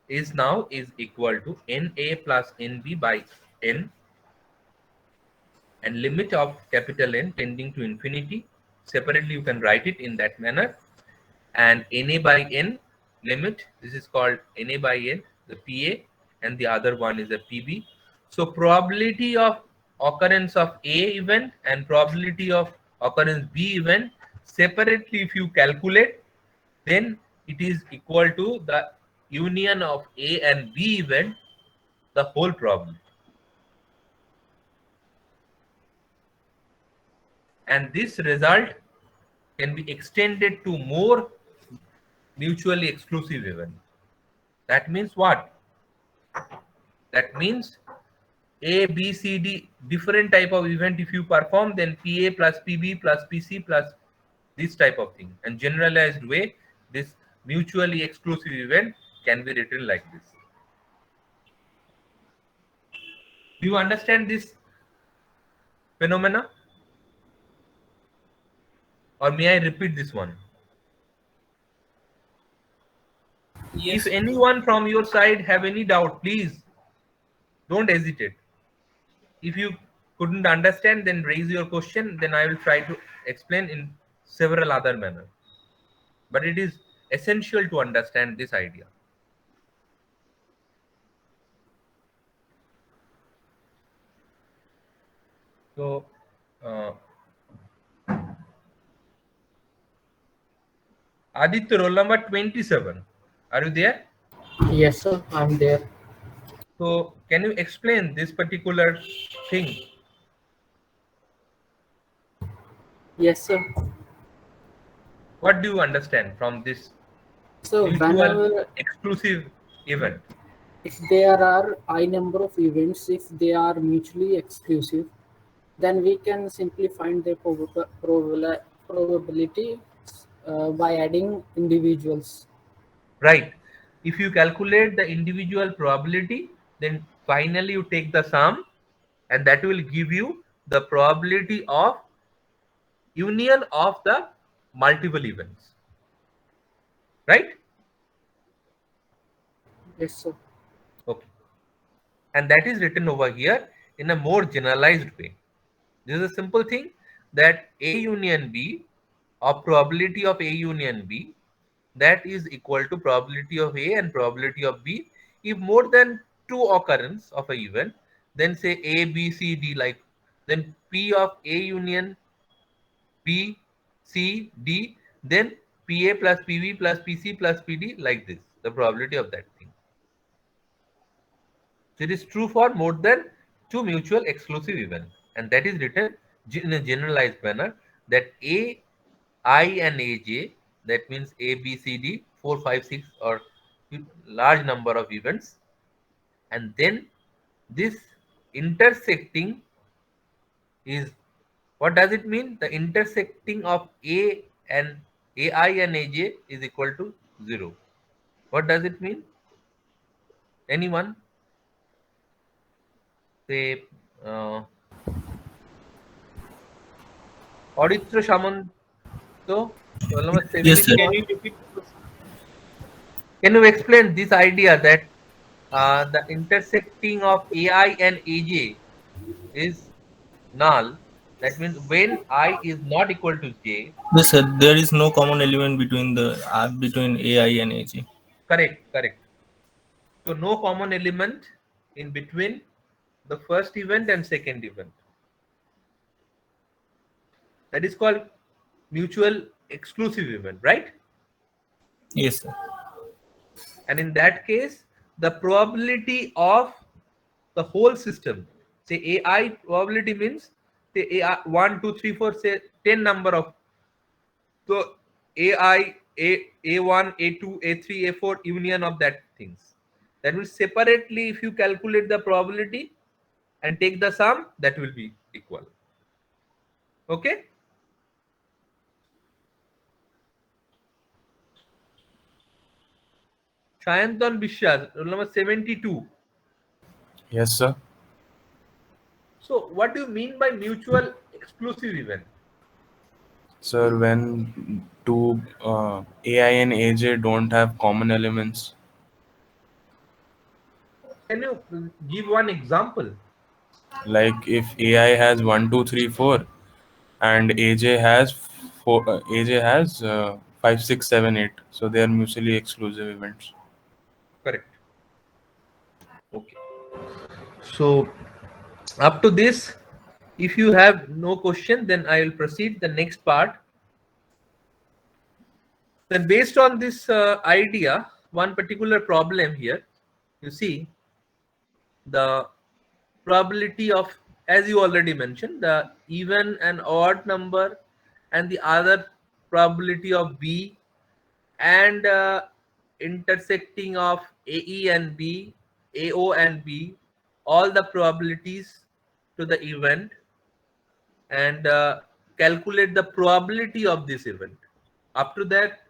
is now is equal to NA plus NB by N, and limit of capital N tending to infinity. Separately you can write it in that manner, and NA by N limit, this is called NA by N, the PA, and the other one is a PB. So probability of occurrence of A event and probability of occurrence B event separately if you calculate, then it is equal to the union of A and B event, the whole probability. And this result can be extended to more mutually exclusive events. That means what? That means A, B, C, D, different type of event if you perform, then PA plus PB plus PC plus this type of thing. And generalized way, this mutually exclusive event can be written like this. Do you understand this phenomena? Or may I repeat this one? Yes. If anyone from your side have any doubt, please don't hesitate. If you couldn't understand, then raise your question, then I will try to explain in several other manner. But it is essential to understand this idea. So, Aditya, roll number 27. Are you there? Yes, sir, I'm there. So, can you explain this particular thing? Yes, sir. What do you understand from this So mutual whenever, exclusive event? if there are I number of events, if they are mutually exclusive, then we can simply find the probability by adding individuals. Right. If you calculate the individual probability, then finally you take the sum, and that will give you the probability of union of the multiple events. Right? Yes, sir. Okay. And that is written over here in a more generalized way. This is a simple thing, that A union B, or probability of A union B, that is equal to probability of A and probability of B. If more than two occurrence of an event, then say A, B, C, D, like, then P of A union B, C, D, then PA plus PV plus PC plus PD, like this, the probability of that thing. So it is true for more than two mutual exclusive events, and that is written in a generalized manner that A, I, and AJ, that means A, B, C, D, 4, 5, 6, or large number of events, and then this intersecting is, what does it mean? The intersecting of A and AI and AJ is equal to 0. What does it mean? Anyone? Say, Aditya Shamanto, roll number Yes, sir. 74. Can you repeat the question? Can you explain this idea that the intersecting of AI and AJ is null? That means when I is not equal to J. Yes, sir. There is no common element between the between AI and AG. Correct, correct. So no common element in between the first event and second event. That is called mutual exclusive event, right? Yes, sir. And in that case, the probability of the whole system, say AI probability means say AI 1, 2, 3, 4, say 10 number of, so AI A1, A2, A3, A4 union of that things. That means separately if you calculate the probability and take the sum, that will be equal. Okay? Shayantan Bishwas, roll number 72. Yes, sir. So what do you mean by mutual exclusive event? Sir, when two AI and AJ don't have common elements, Can you give one example? like if AI has 1, 2, 3, 4, and AJ has 4, AJ has 5, 6, 7, 8, so they are mutually exclusive events. Correct. Okay. So up to this, if you have no question, then I will proceed the next part. Then based on this idea, one particular problem here, you see the probability of, as you already mentioned, the even and odd number and the other probability of B and intersecting of AE and B, AO and B, all the probabilities to the event, and calculate the probability of this event. Up to that,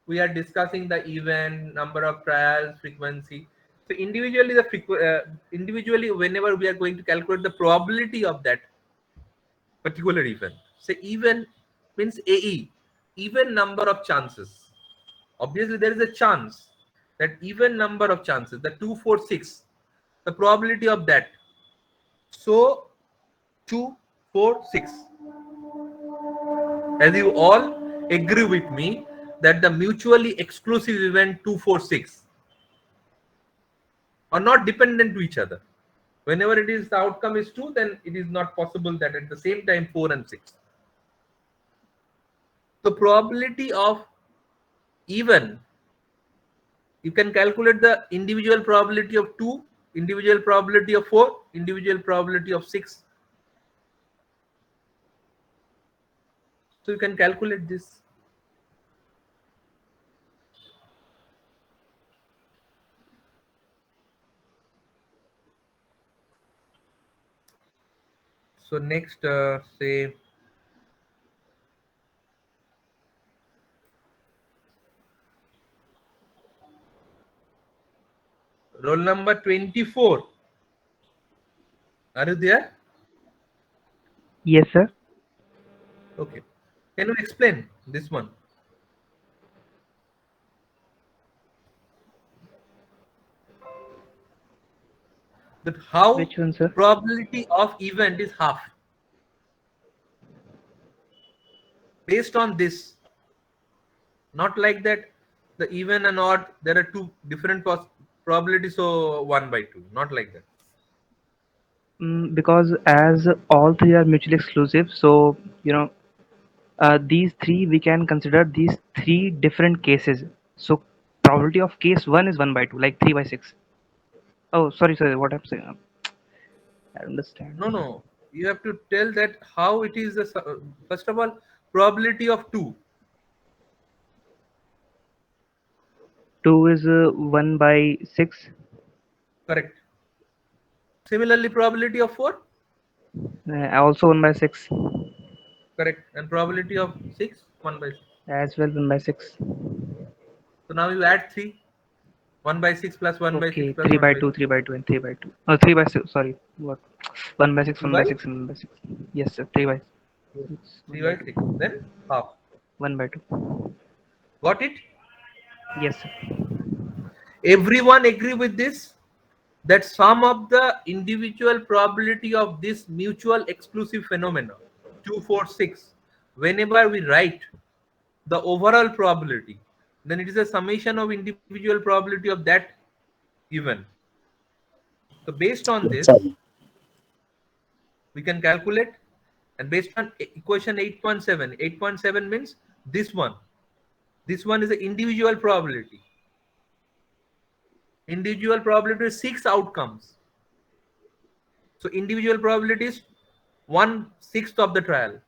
we are discussing the event, number of trials, frequency. So individually, individually, whenever we are going to calculate the probability of that particular event, say even means AE, even number of chances. Obviously, there is a chance that even number of chances, the 2, 4, 6, the probability of that. So 2, 4, 6. As you all agree with me that the mutually exclusive event 2, 4, 6 are not dependent to each other. Whenever it is the outcome is 2, then it is not possible that at the same time 4 and 6. The probability of even, you can calculate the individual probability of 2, individual probability of 4, individual probability of 6. So you can calculate this. So next, say roll number 24. Are you there? Yes, sir. Okay. Can you explain this one? That how Which one, sir? probability of event is half. Based on this, not like that the even and odd, there are two different probabilities, so 1 by 2, not like that. Because as all three are mutually exclusive, so these three we can consider these three different cases. So probability of case one is 1/2, like 3/6. Oh, sorry, what I'm saying. I understand. No. You have to tell that how it is. First of all, probability of 2. 2 is 1/6. Correct. Similarly, probability of 4. Also 1/6. Correct. And probability of 6, 1/6. As well 1/6. So now you add 3. 1/6 plus 1/6 Okay, plus 3/2, 1/6. 3/2, and 3/2. Oh, 3/6. Sorry, what? 1/6, 2 by 1/6, and 1/6. Yes, sir. 3/6. 3 by 6. 1/2. Then half. 1/2. Got it? Yes, sir. Everyone agree with this? That sum of the individual probability of this mutual exclusive phenomena, 2, 4, 6, whenever we write the overall probability, then it is a summation of individual probability of that event. So based on this, we can calculate, and based on equation 8.7, 8.7 means this one is the individual probability. Individual probability is 6 outcomes. So individual probability is 1/6 of the trial.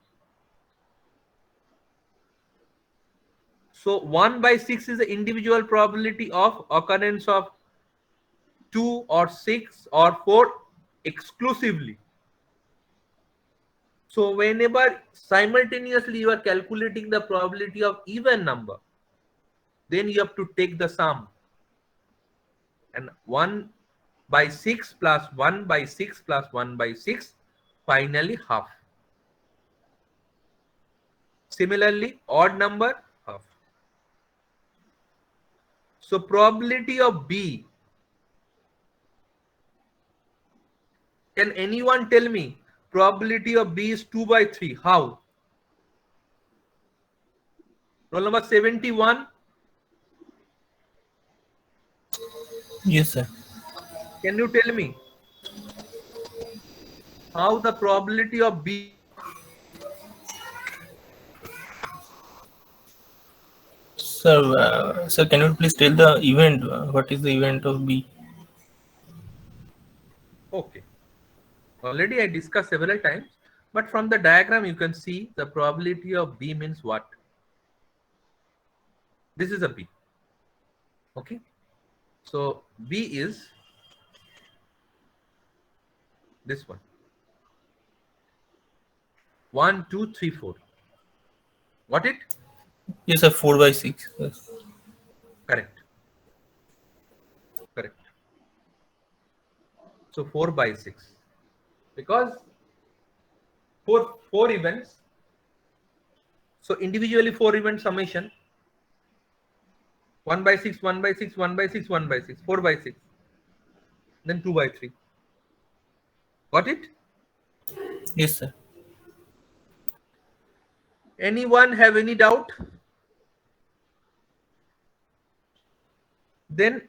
So 1/6 is the individual probability of occurrence of 2 or 6 or 4 exclusively. So whenever simultaneously you are calculating the probability of even number, then you have to take the sum. And 1/6 plus 1/6 plus 1/6, finally half. Similarly, odd number, half. So probability of B. Can anyone tell me probability of B is 2/3? How? Roll number 71. Yes, sir. Can you tell me how the probability of B? Sir, can you please tell the event? What is the event of B? Okay. Already I discussed several times, but from the diagram you can see the probability of B means what? This is a B. Okay. So B is this one. 1, 2, 3, 4. Got it? Yes, sir. 4/6. Yes. Correct. Correct. So 4/6. Because four events. So individually 4 event summation. 1/6, 1/6, 1/6, 1/6, 4/6. Then 2/3. Got it? Yes, sir. Anyone have any doubt? Then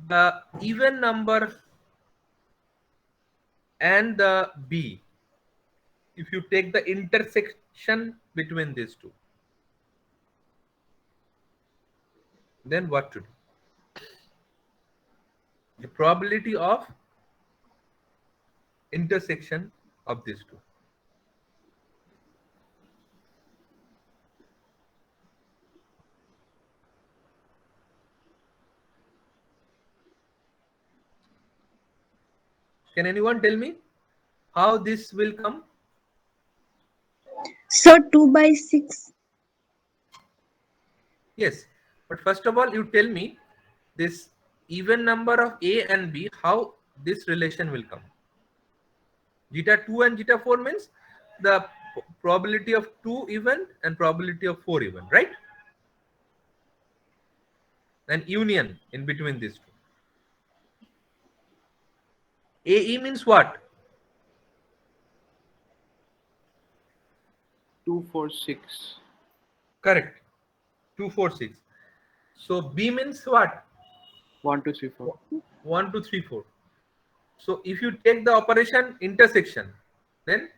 the even number and the B, if you take the intersection between these two, then what to do? The probability of intersection of these two. Can anyone tell me how this will come? So 2/6. Yes, but first of all, you tell me this even number of A and B, how this relation will come. Zeta 2 and zeta 4 means the probability of 2 even and probability of 4 even, right? An union in between these two. AE means what? 2, 4, 6. Correct. 2, 4, 6. So B means what? 1, 2, 3, 4. 1, 2, 3, 4. So if you take the operation intersection, then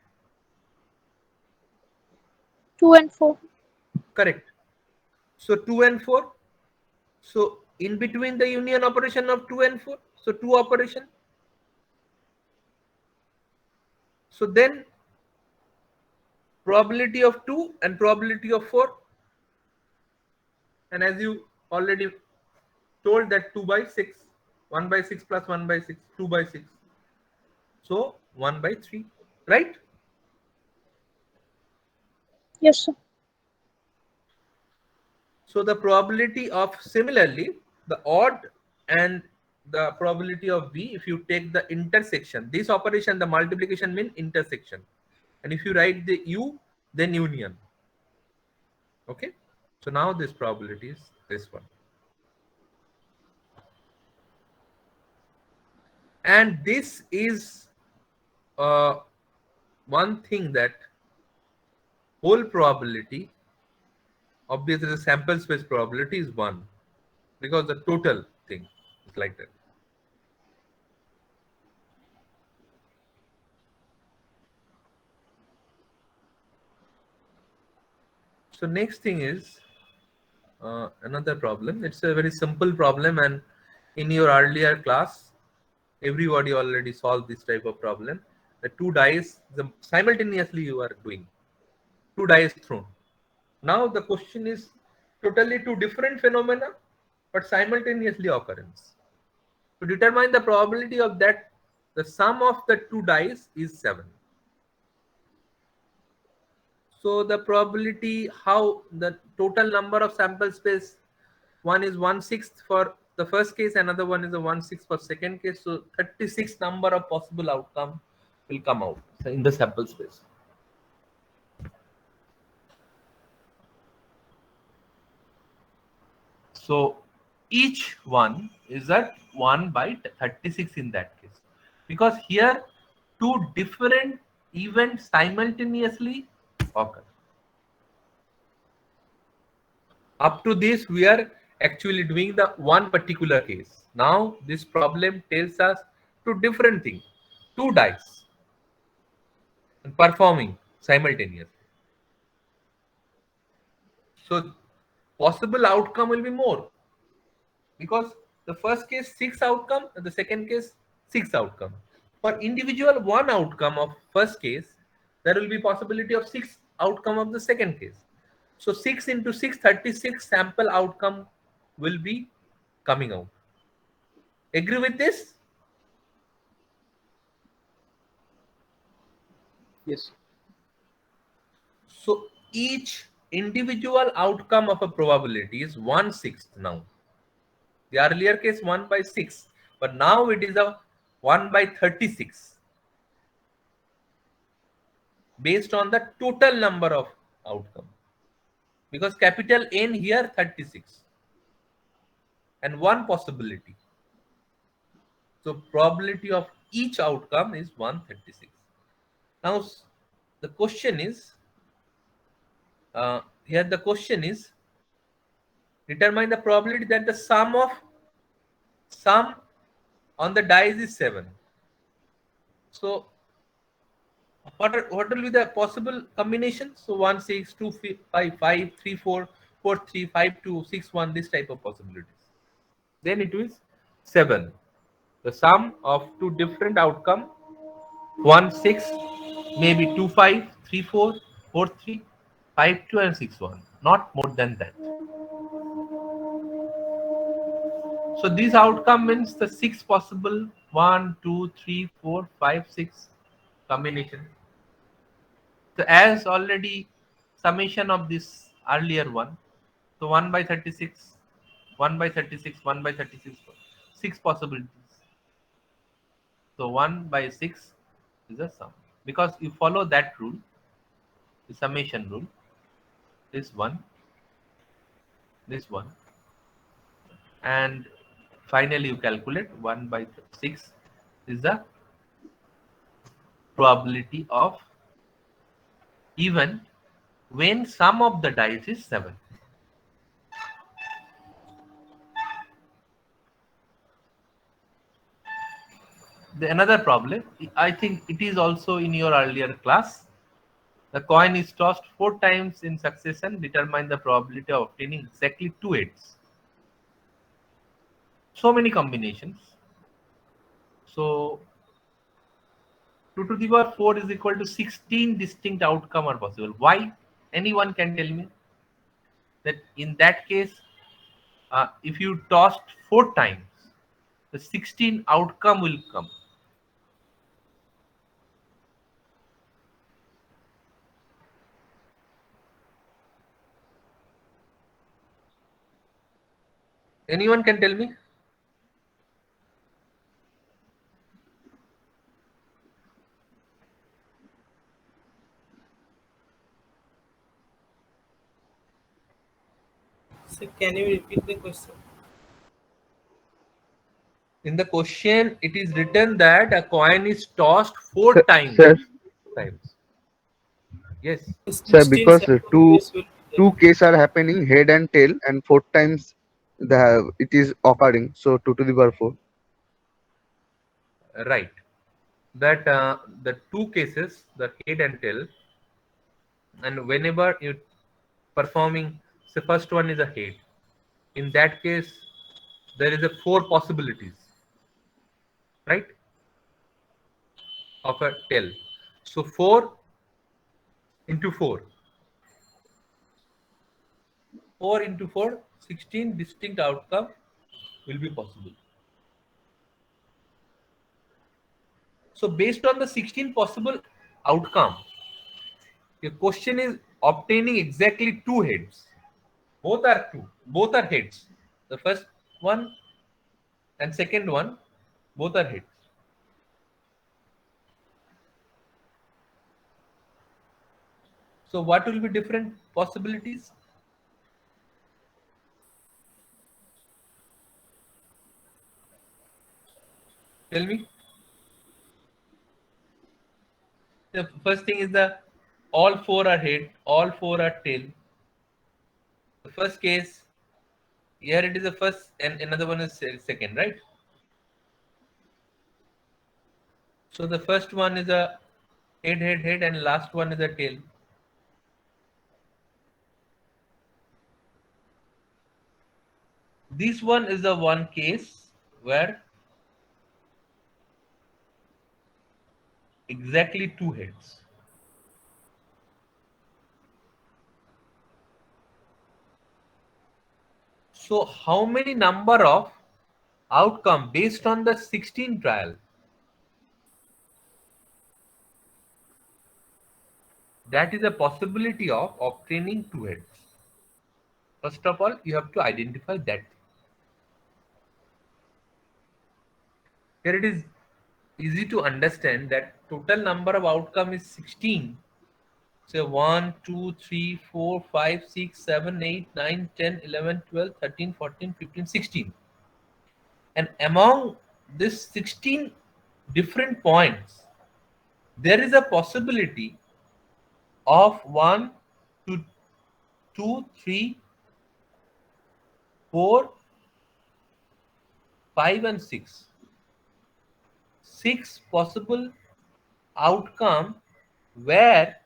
2 and 4. correct. So 2 and 4. So in between the union operation of 2 and 4, so 2 operation. So then probability of 2 and probability of 4. And as you already told that 2 by 6, 1 by 6 plus 1 by 6, 2 by 6. So 1 by 3, right? Yes, sir. So the probability of, similarly, the odd and the probability of V, if you take the intersection, this operation, the multiplication means intersection. And if you write the U, then union. Okay. So now this probability is this one. And this is one thing that whole probability, obviously the sample space probability is 1 because the total thing is like that. So next thing is another problem. It's a very simple problem, and in your earlier class, everybody already solved this type of problem. The two dice, simultaneously you are doing. Two dice thrown. Now the question is totally two different phenomena, but simultaneously occurrence. To determine the probability of that, the sum of the two dice is 7. So the probability, how the total number of sample space, one is 1/6 for the first case, another one is a 1/6 for second case. So 36 number of possible outcome will come out in the sample space. So each one is at 1 by 36 in that case, because here two different events simultaneously occur. Up to this, we are actually doing the one particular case. Now this problem tells us two different things, two dice and performing simultaneously. So possible outcome will be more, because the first case 6 outcome and the second case 6 outcome. For individual one outcome of first case, there will be possibility of 6 outcome of the second case. So 6 into 6, 36 sample outcome will be coming out. Agree with this? Yes. So each individual outcome of a probability is 1/6 now. The earlier case 1 by 6, but now it is a 1 by 36 based on the total number of outcome, because capital N here 36 and one possibility. So probability of each outcome is 136. Now the question is, here the question is, determine the probability that the sum on the dice is 7. So what will be the possible combination? So 1 6 2 5 5 3 4 4 3 5 2 6 1, this type of possibilities. Then it is 7. The sum of two different outcome, 1 6, maybe 2 5 3 4 4 3 5 2 and 6 1, not more than that. So this outcome means the 6 possible 1 2 3 4 5 6 combination. So as already summation of this earlier one, so 1 by 36, 1 by 36, 1 by 36, 6 possibilities. So 1 by 6 is a sum, because you follow that rule, the summation rule. This one, and finally you calculate 1 by 6 is the probability of even when sum of the dice is 7. another problem, I think it is also in your earlier class. The coin is tossed 4 times in succession. Determine the probability of obtaining exactly 2 heads. So many combinations. So 2 to the power 4 is equal to 16 distinct outcome are possible. Why? Anyone can tell me that in that case, if you tossed 4 times, the 16 outcome will come. Anyone can tell me? So can you repeat the question? In the question, it is written that a coin is tossed 4 Sir, times. sir, Times. Yes. sir, 16 because set of two ways will be two there. cases are happening, head and tail, and 4 times it is occurring. So 2 to the power 4. Right. That the 2 cases, the head and tail, and whenever you performing, the first one is a head. In that case, there is a 4 possibilities, right, of a tail. So 4 into 4. 4 into 4, 16 distinct outcome will be possible. So based on the 16 possible outcome, your question is obtaining exactly 2 heads. Both are 2. Both are heads. The first one and second one, both are heads. So what will be different possibilities? Tell me. The first thing is the all 4 are head, all 4 are tail. The first case, here it is the first and another one is second, right? So the first one is a head, and last one is a tail. This one is the one case where exactly 2 heads. So how many number of outcome based on the 16 trial? That is a possibility of obtaining 2 heads. First of all, you have to identify that. Here it is easy to understand that total number of outcome is 16. So 1, 2, 3, 4, 5, 6, 7, 8, 9, 10, 11, 12, 13, 14, 15, 16. And among this 16 different points, there is a possibility of 1 to 2, 3, 4, 5, and 6. 6 possible outcome where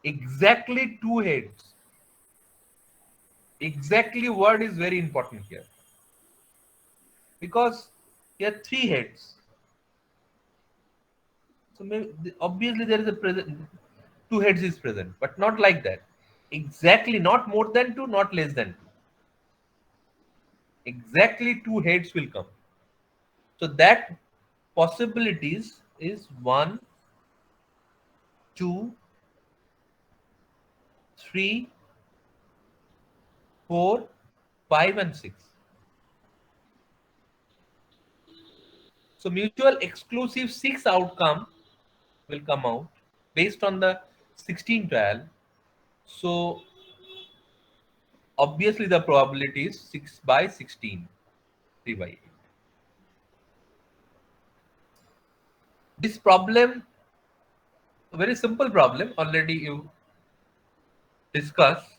exactly 2 heads. Exactly word is very important here. Because here 3 heads. So maybe, obviously there is a present 2 heads is present, but not like that. Exactly, not more than 2, not less than 2. Exactly 2 heads will come. So that possibilities is 1, 2, 3, 4, 5, and 6. So mutual exclusive 6 outcome will come out based on the 16 trial. So obviously the probability is 6 by 16, 3 by 8. This problem, a very simple problem, already you discussed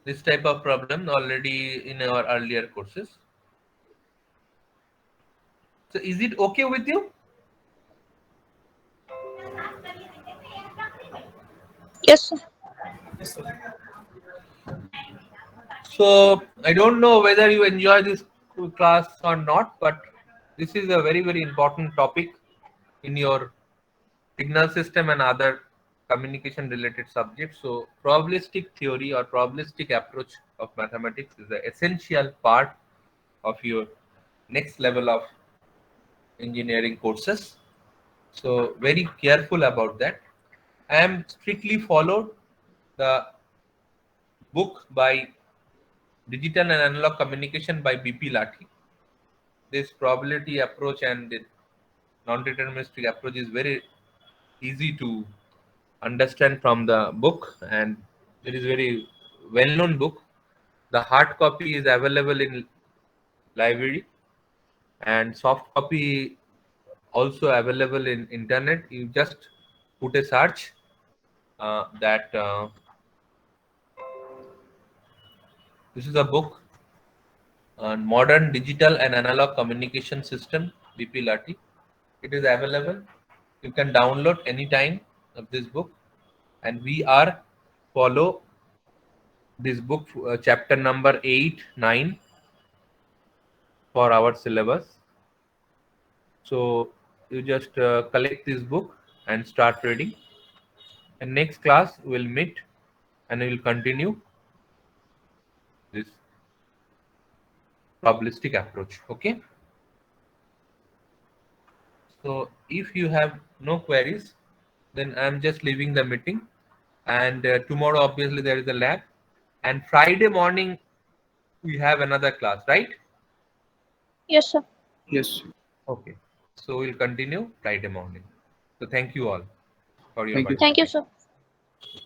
this type of problem already in our earlier courses. So is it okay with you? Yes, sir. Yes, sir. So I don't know whether you enjoy this class or not, but this is a very, very important topic in your signal system and other communication related subjects. So probabilistic theory or probabilistic approach of mathematics is the essential part of your next level of engineering courses. So very careful about that. I am strictly followed the book by Digital and Analog Communication by BP Lathi. This probability approach and the non-deterministic approach is very easy to understand from the book, and it is very well-known book. The hard copy is available in library and soft copy also available in internet. You just put a search that this is a book on modern digital and analog communication system, BP Lathi. It is available. You can download anytime of this book, and we are follow this book chapter number 8, 9 for our syllabus. So you just collect this book and start reading. And next class we'll meet and we'll continue this probabilistic approach. Okay. So if you have no queries, then I'm just leaving the meeting. And tomorrow, obviously, there is a lab. And Friday morning, we have another class, right? Yes, sir. Yes. Okay. So we'll continue Friday morning. So thank you all for your Thank you. Thank you, participation. sir.